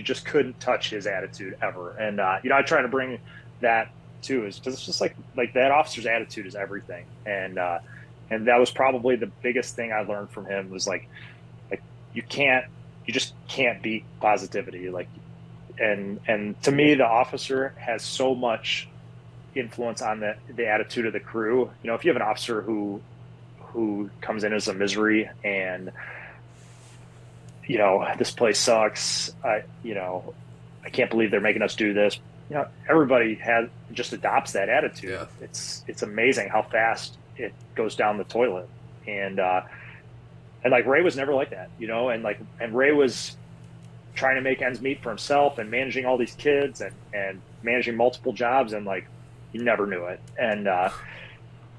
just couldn't touch his attitude ever. And I try to bring that too, is because it's just like that officer's attitude is everything. And that was probably the biggest thing I learned from him, was like you just can't beat positivity. Like, and to me, the officer has so much influence on the attitude of the crew. If you have an officer who comes in as a misery and this place sucks, I can't believe they're making us do this. Everybody just adopts that attitude. Yeah. It's amazing how fast it goes down the toilet. And like Ray was never like that, and Ray was trying to make ends meet for himself and managing all these kids and managing multiple jobs, and like he never knew it. And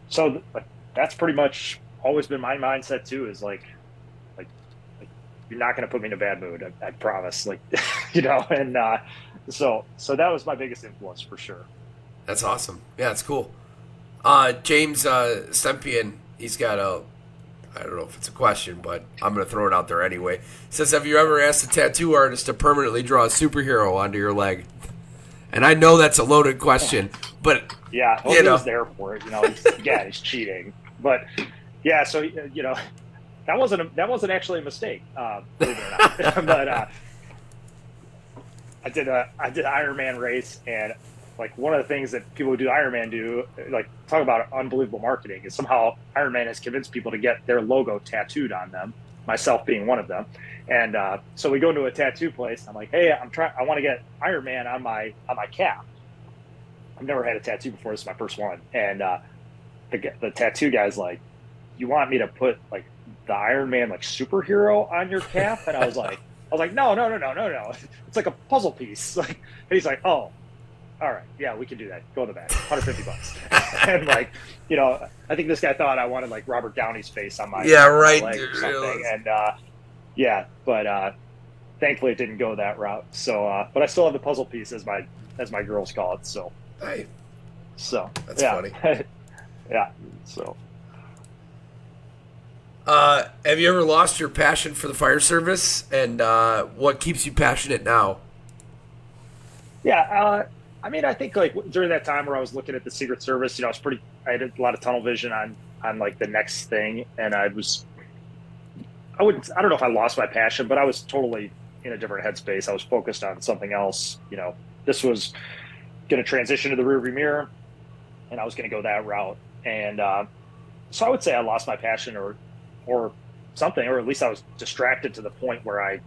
so like that's pretty much always been my mindset too, is like you're not going to put me in a bad mood, I promise. Like, and so that was my biggest influence for sure. That's awesome. Yeah, it's cool. James Sempian, he's got I don't know if it's a question, but I'm going to throw it out there anyway. He says, have you ever asked a tattoo artist to permanently draw a superhero onto your leg? And I know that's a loaded question, but yeah, well, he was there for it. He's cheating, but yeah. So that wasn't actually a mistake, believe it or not. But I did an Iron Man race, and like one of the things that people who do Iron Man do, like talk about unbelievable marketing, is somehow Iron Man has convinced people to get their logo tattooed on them, myself being one of them. And so we go into a tattoo place. I'm like, hey, I want to get Iron Man on my calf. I've never had a tattoo before. This is my first one. And the tattoo guy's like, you want me to put like the Iron Man like superhero on your calf? And I was like, no. It's like a puzzle piece. Like, and he's like, oh, all right, yeah, we can do that. Go in the back, $150. And like, I think this guy thought I wanted like Robert Downey's face on my leg or something. And but thankfully it didn't go that route. So, but I still have the puzzle piece, as my girls call it. So, hey, so that's funny. Yeah. So, have you ever lost your passion for the fire service, and what keeps you passionate now? Yeah. I mean, I think like during that time where I was looking at the Secret Service, I had a lot of tunnel vision on like the next thing. And I don't know if I lost my passion, but I was totally in a different headspace. I was focused on something else. This was going to transition to the rearview mirror, and I was going to go that route. And so I would say I lost my passion or something, or at least I was distracted to the point where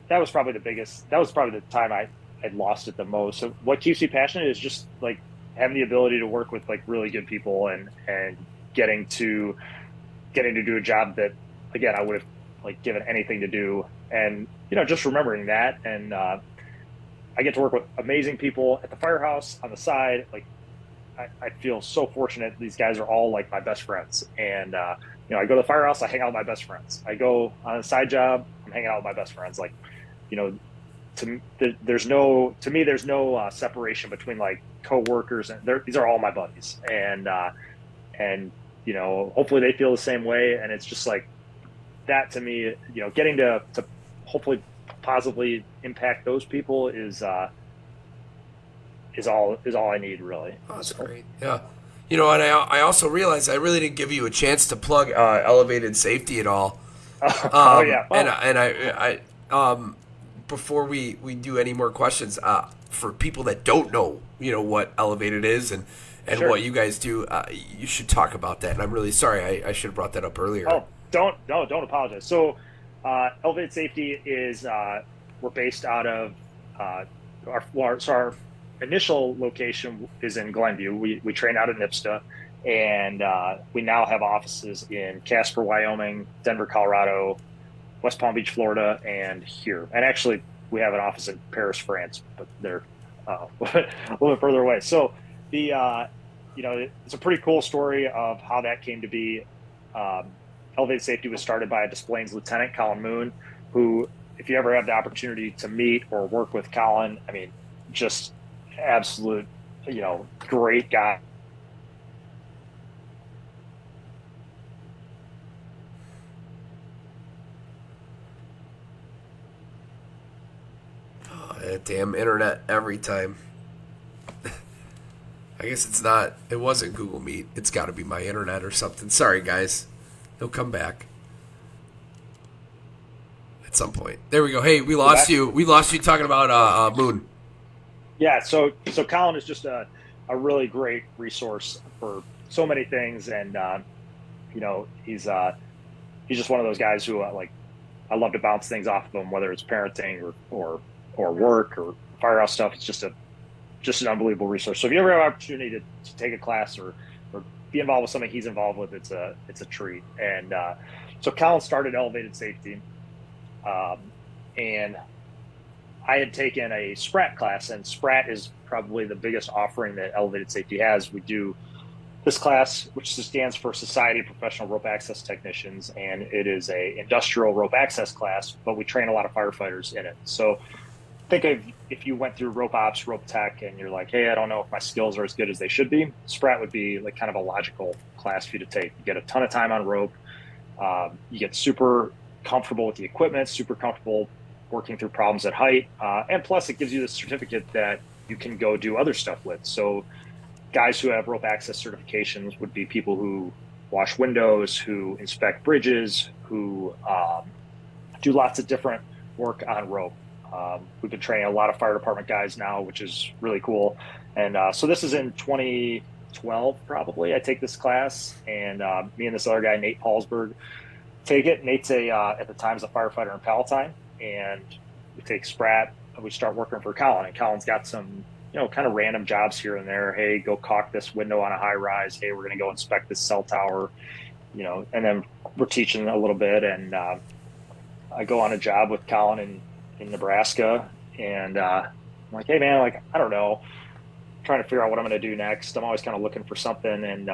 that was probably the time I had lost it the most. So what keeps me passionate is just like having the ability to work with like really good people and getting to do a job that, again, I would have like given anything to do. And, just remembering that. And I get to work with amazing people at the firehouse on the side. Like I feel so fortunate. These guys are all like my best friends. And, I go to the firehouse, I hang out with my best friends. I go on a side job, I'm hanging out with my best friends. Like, there's no separation between like coworkers, and these are all my buddies, and hopefully they feel the same way. And it's just like that to me, getting to hopefully positively impact those people is all I need, really. Oh, that's great. Yeah. And I also realized I really didn't give you a chance to plug Elevated Safety at all. Yeah. Well, and I before we do any more questions, for people that don't know, what Elevated is and sure, what you guys do, you should talk about that. And I'm really sorry, I should have brought that up earlier. Oh, don't apologize. So, Elevated Safety is we're based out of our initial location is in Glenview. We train out of NIPSTA, and we now have offices in Casper, Wyoming, Denver, Colorado, West Palm Beach, Florida, and here. And actually, we have an office in Paris, France, but they're a little bit further away. So it's a pretty cool story of how that came to be. Elevated Safety was started by a Des Plaines Lieutenant, Colin Moon, who, if you ever have the opportunity to meet or work with Colin, I mean, just absolute, great guy. Damn internet every time. I guess it wasn't Google Meet. It's got to be my internet or something. Sorry, guys. He'll come back at some point. There we go. Hey, we lost you. We lost you talking about Moon. Yeah, so Colin is just a really great resource for so many things. And, he's just one of those guys who, I love to bounce things off of him, whether it's parenting or or work or firehouse stuff. It's just an unbelievable resource. So if you ever have an opportunity to take a class or be involved with something he's involved with, it's a treat. And so Colin started elevated safety, and I had taken a SPRAT class, and SPRAT is probably the biggest offering that elevated safety has. We do this class, which stands for Society of Professional Rope Access Technicians, and it is a industrial rope access class, but we train a lot of firefighters in it. So think of if you went through rope ops, rope tech, and you're like, hey, I don't know if my skills are as good as they should be. SPRAT would be like kind of a logical class for you to take. You get a ton of time on rope. You get super comfortable with the equipment, super comfortable working through problems at height. And plus it gives you the certificate that you can go do other stuff with. So guys who have rope access certifications would be people who wash windows, who inspect bridges, who do lots of different work on rope. We've been training a lot of fire department guys now, which is really cool. And so this is in 2012, probably. I take this class, and me and this other guy, Nate Paulsberg, take it. Nate's at the time, is a firefighter in Palatine, and we take SPRAT. We start working for Colin, and Colin's got some, kind of random jobs here and there. Hey, go caulk this window on a high rise. Hey, we're going to go inspect this cell tower, and then we're teaching a little bit. And I go on a job with Colin in Nebraska, and I'm like, hey man, like, I don't know, I'm trying to figure out what I'm going to do next. I'm always kind of looking for something. And,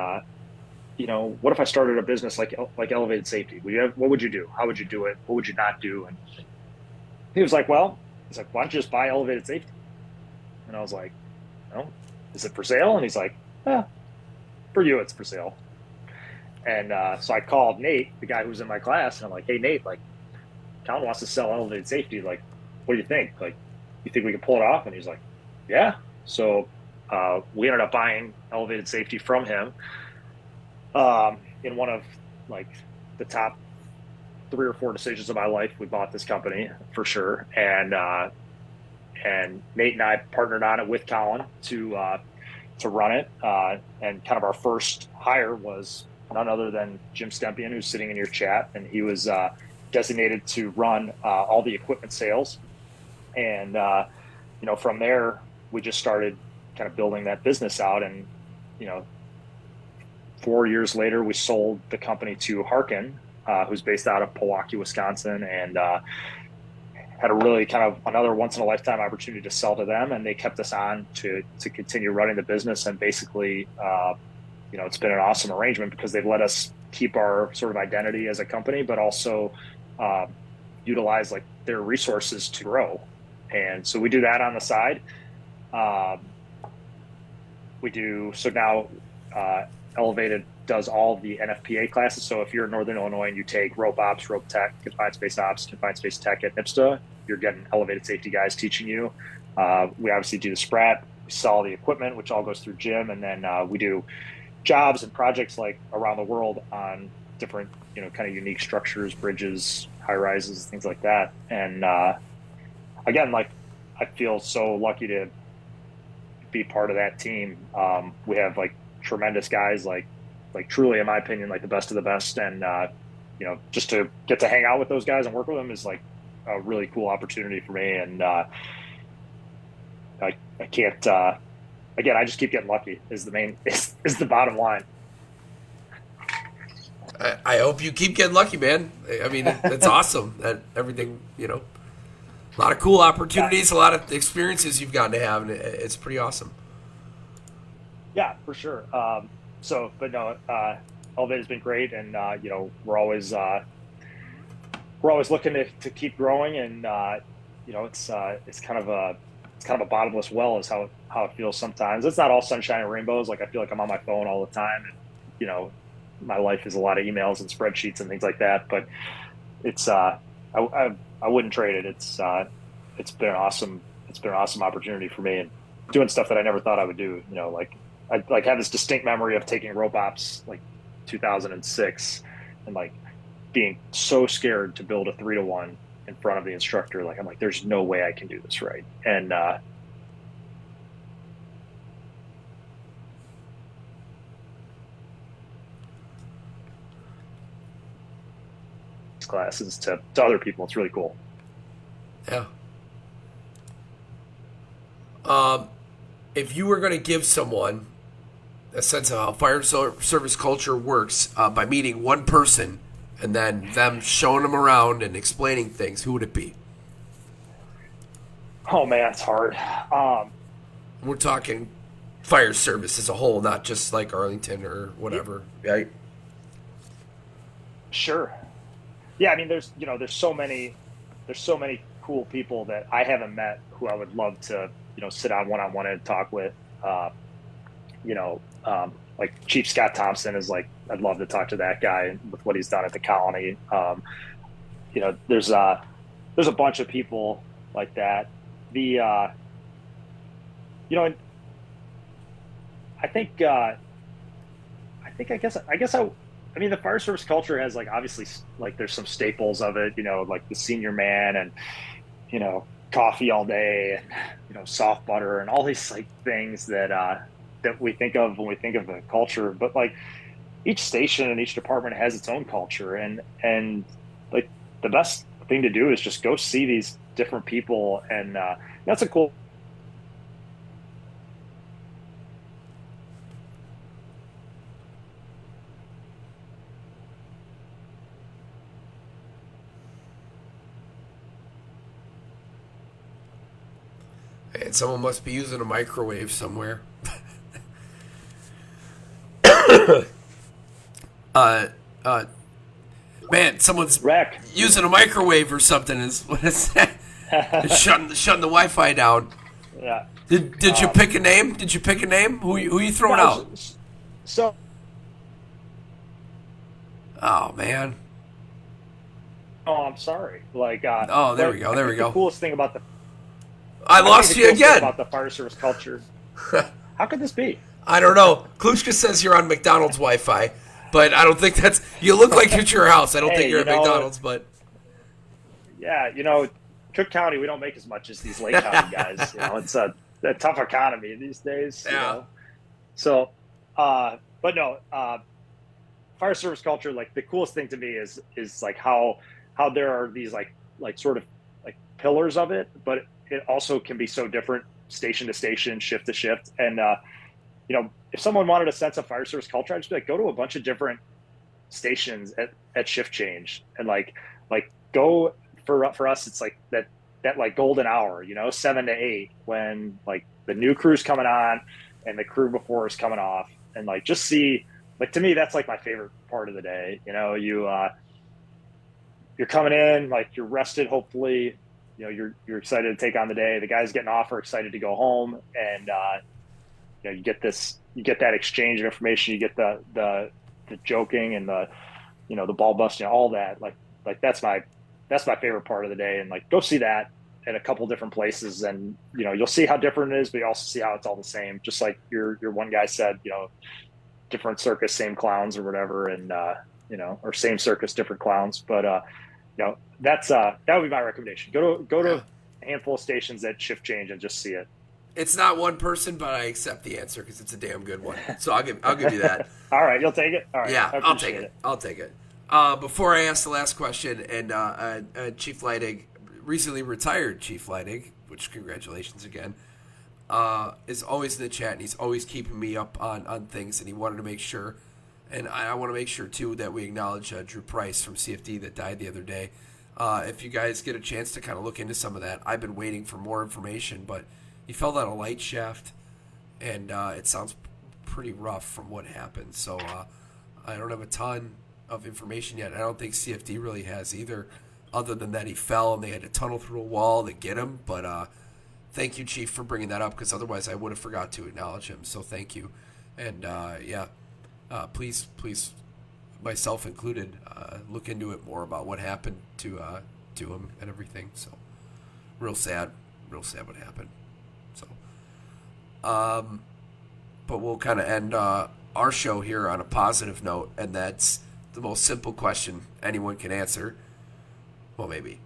what if I started a business like elevated safety? What would you do? How would you do it? What would you not do? And he was like, why don't you just buy elevated safety? And I was like, is it for sale? And he's like, for you, it's for sale. And so I called Nate, the guy who was in my class, and I'm like, hey, Nate, like, Colin wants to sell elevated safety. Like, what do you think? Like, you think we can pull it off? And he's like, yeah. So we ended up buying elevated safety from him in one of like the top 3 or 4 decisions of my life. We bought this company for sure. And Nate and I partnered on it with Colin to run it. And kind of our first hire was none other than Jim Stempian, who's sitting in your chat. And he was designated to run all the equipment sales. And, from there, we just started kind of building that business out. And, 4 years later, we sold the company to Harkin, who's based out of Milwaukee, Wisconsin, and had a really kind of another once in a lifetime opportunity to sell to them. And they kept us on to continue running the business. And basically, it's been an awesome arrangement because they've let us keep our sort of identity as a company, but also utilize like their resources to grow. And so we do that on the side. So now Elevated does all the NFPA classes. So if you're in Northern Illinois and you take rope ops, rope tech, confined space ops, confined space tech at NIPSTA, you're getting elevated safety guys teaching you. We obviously do the SPRAT. We sell the equipment, which all goes through Jim. And then we do jobs and projects like around the world on different, kind of unique structures, bridges, high rises, things like that. And again, like, I feel so lucky to be part of that team. We have like tremendous guys, like truly, in my opinion, like the best of the best. And, just to get to hang out with those guys and work with them is like a really cool opportunity for me. And I can't, again, I just keep getting lucky is the bottom line. I hope you keep getting lucky, man. I mean, it's awesome that everything, a lot of cool opportunities, a lot of experiences you've gotten to have, and it's pretty awesome. Yeah, for sure. But no, Elevated has been great, and we're always looking to keep growing, and it's kind of a bottomless well is how it feels sometimes. It's not all sunshine and rainbows. Like, I feel like I'm on my phone all the time, and my life is a lot of emails and spreadsheets and things like that. But it's I wouldn't trade it. It's been an awesome opportunity for me, and doing stuff that I never thought I would do. I have this distinct memory of taking rope ops like 2006 and like being so scared to build a 3-to-1 in front of the instructor. Like, I'm like, there's no way I can do this right. And classes to other people. It's really cool. Yeah. If you were going to give someone a sense of how fire service culture works by meeting one person and then them showing them around and explaining things, who would it be? Oh man, it's hard. We're talking fire service as a whole, not just like Arlington or whatever, right? Sure. Yeah, I mean, there's so many cool people that I haven't met who I would love to, sit on one on one and talk with. You know, like Chief Scott Thompson is like, I'd love to talk to that guy with what he's done at the colony. There's a bunch of people like that. The and I mean, the fire service culture has like obviously like there's some staples of it, like the senior man and coffee all day and soft butter and all these like things that we think of when we think of the culture. But like each station and each department has its own culture, and like the best thing to do is just go see these different people, and that's a cool. And someone must be using a microwave somewhere. uh, uh, man, someone's Wreck. using a microwave or something. Is what is that? shutting the Wi-Fi down. Yeah. Did you pick a name? Did you pick a name? Who you throwing out? So. Oh man. Oh, I'm sorry. Like. Oh, there we go. There we go. The coolest thing about I lost you again. About the fire service culture. How could this be? I don't know. Klushka says you're on McDonald's Wi-Fi, but I don't think that's. You look like you're at your house. I don't think you're at McDonald's, but. Yeah, Cook County, we don't make as much as these Lake County guys. It's a tough economy these days. Yeah. So, but no, fire service culture. Like the coolest thing to me is like how there are these like sort of like pillars of it, but it also can be so different station to station, shift to shift. And, if someone wanted a sense of fire service culture, I'd just be like, go to a bunch of different stations at shift change. And like go for us, it's like that like golden hour, 7 to 8 when like the new crew's coming on and the crew before is coming off. And like, just see, like, to me, that's like my favorite part of the day. You're coming in, like you're rested, hopefully, you're excited to take on the day. The guys getting off are excited to go home, and you get that exchange of information. You get the joking and the ball busting, all that. Like that's my favorite part of the day. And like go see that at a couple different places, and you'll see how different it is, but you also see how it's all the same. Just like your one guy said, different circus, same clowns or whatever, and or same circus, different clowns. But that would be my recommendation. Go to a handful of stations that shift change and just see it. It's not one person, but I accept the answer because it's a damn good one. So I'll give you that. All right, you'll take it. All right, yeah, I'll take it. I'll take it. Before I ask the last question, and Chief Leidig, recently retired Chief Leidig, which congratulations again, is always in the chat, and he's always keeping me up on things, and he wanted to make sure. And I want to make sure, too, that we acknowledge Drew Price from CFD that died the other day. If you guys get a chance to kind of look into some of that, I've been waiting for more information, but he fell down a light shaft, and it sounds pretty rough from what happened. So I don't have a ton of information yet. I don't think CFD really has either, other than that he fell and they had to tunnel through a wall to get him. But thank you, Chief, for bringing that up, because otherwise I would have forgot to acknowledge him. So thank you. And, please, myself included, look into it more about what happened to him and everything. So, real sad what happened. So, but we'll kind of end our show here on a positive note, and that's the most simple question anyone can answer. Well, maybe.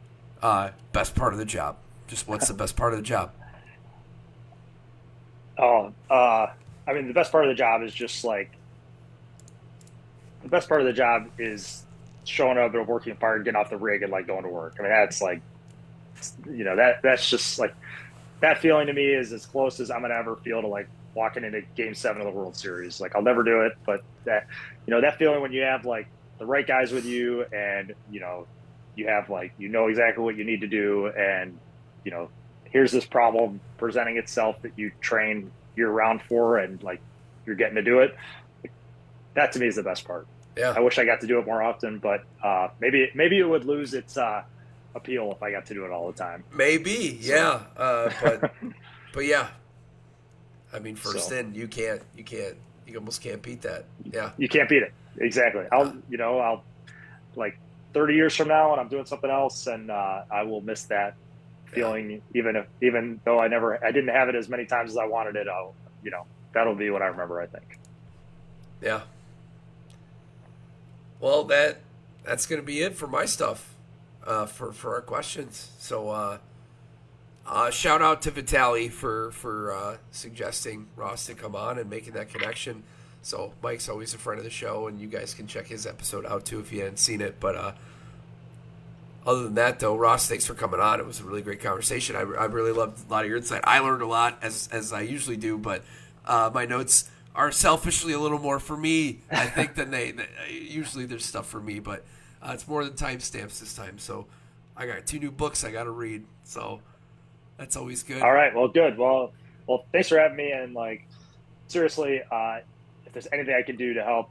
Best part of the job. Just what's the best part of the job? I mean, the best part of the job is just like, the best part of the job is showing up at a working fire, getting off the rig, and like going to work. I mean, that's like, that's just like that feeling to me is as close as I'm going to ever feel to like walking into Game 7 of the World Series. Like I'll never do it, but that that feeling when you have like the right guys with you, and you have like exactly what you need to do, and here's this problem presenting itself that you train year round for, and like you're getting to do it. That to me is the best part. Yeah. I wish I got to do it more often, but maybe it would lose its appeal if I got to do it all the time. Maybe, So. yeah. But yeah. I mean, first in, you almost can't beat that. Yeah. You can't beat it. Exactly. I'll like 30 years from now, and I'm doing something else, and I will miss that feeling, even though I didn't have it as many times as I wanted it. That'll be what I remember, I think. Yeah. Well, that's going to be it for my stuff, for our questions. So, shout out to Vitaly for suggesting Ross to come on and making that connection. So Mike's always a friend of the show, and you guys can check his episode out too if you hadn't seen it. But other than that, though, Ross, thanks for coming on. It was a really great conversation. I really loved a lot of your insight. I learned a lot, as I usually do, but my notes are selfishly a little more for me, I think, than they usually there's stuff for me, but it's more than timestamps this time. So I got 2 new books I got to read, so that's always good. All right, well, good. Well, thanks for having me, and like seriously, if there's anything I can do to help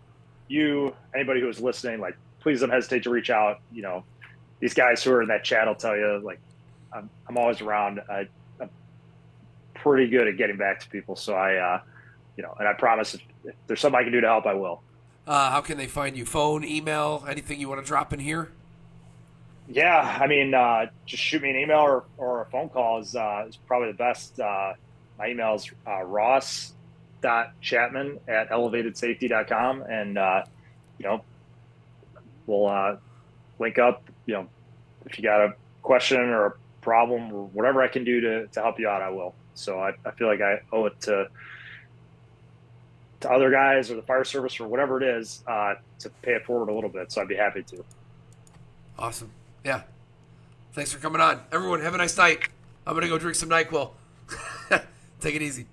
you, anybody who is listening, like please don't hesitate to reach out. These guys who are in that chat will tell you, like, I'm always around. I'm pretty good at getting back to people, so and I promise if there's something I can do to help, I will. How can they find you? Phone, email, anything you want to drop in here? Yeah, I mean, just shoot me an email or a phone call is probably the best. My email is ross.chapman@elevatedsafety.com, and we'll link up. If you got a question or a problem or whatever I can do to help you out, I will. So I feel like I owe it to other guys or the fire service or whatever it is to pay it forward a little bit. So I'd be happy to. Awesome. Yeah. Thanks for coming on. Everyone, have a nice night. I'm going to go drink some NyQuil. Take it easy.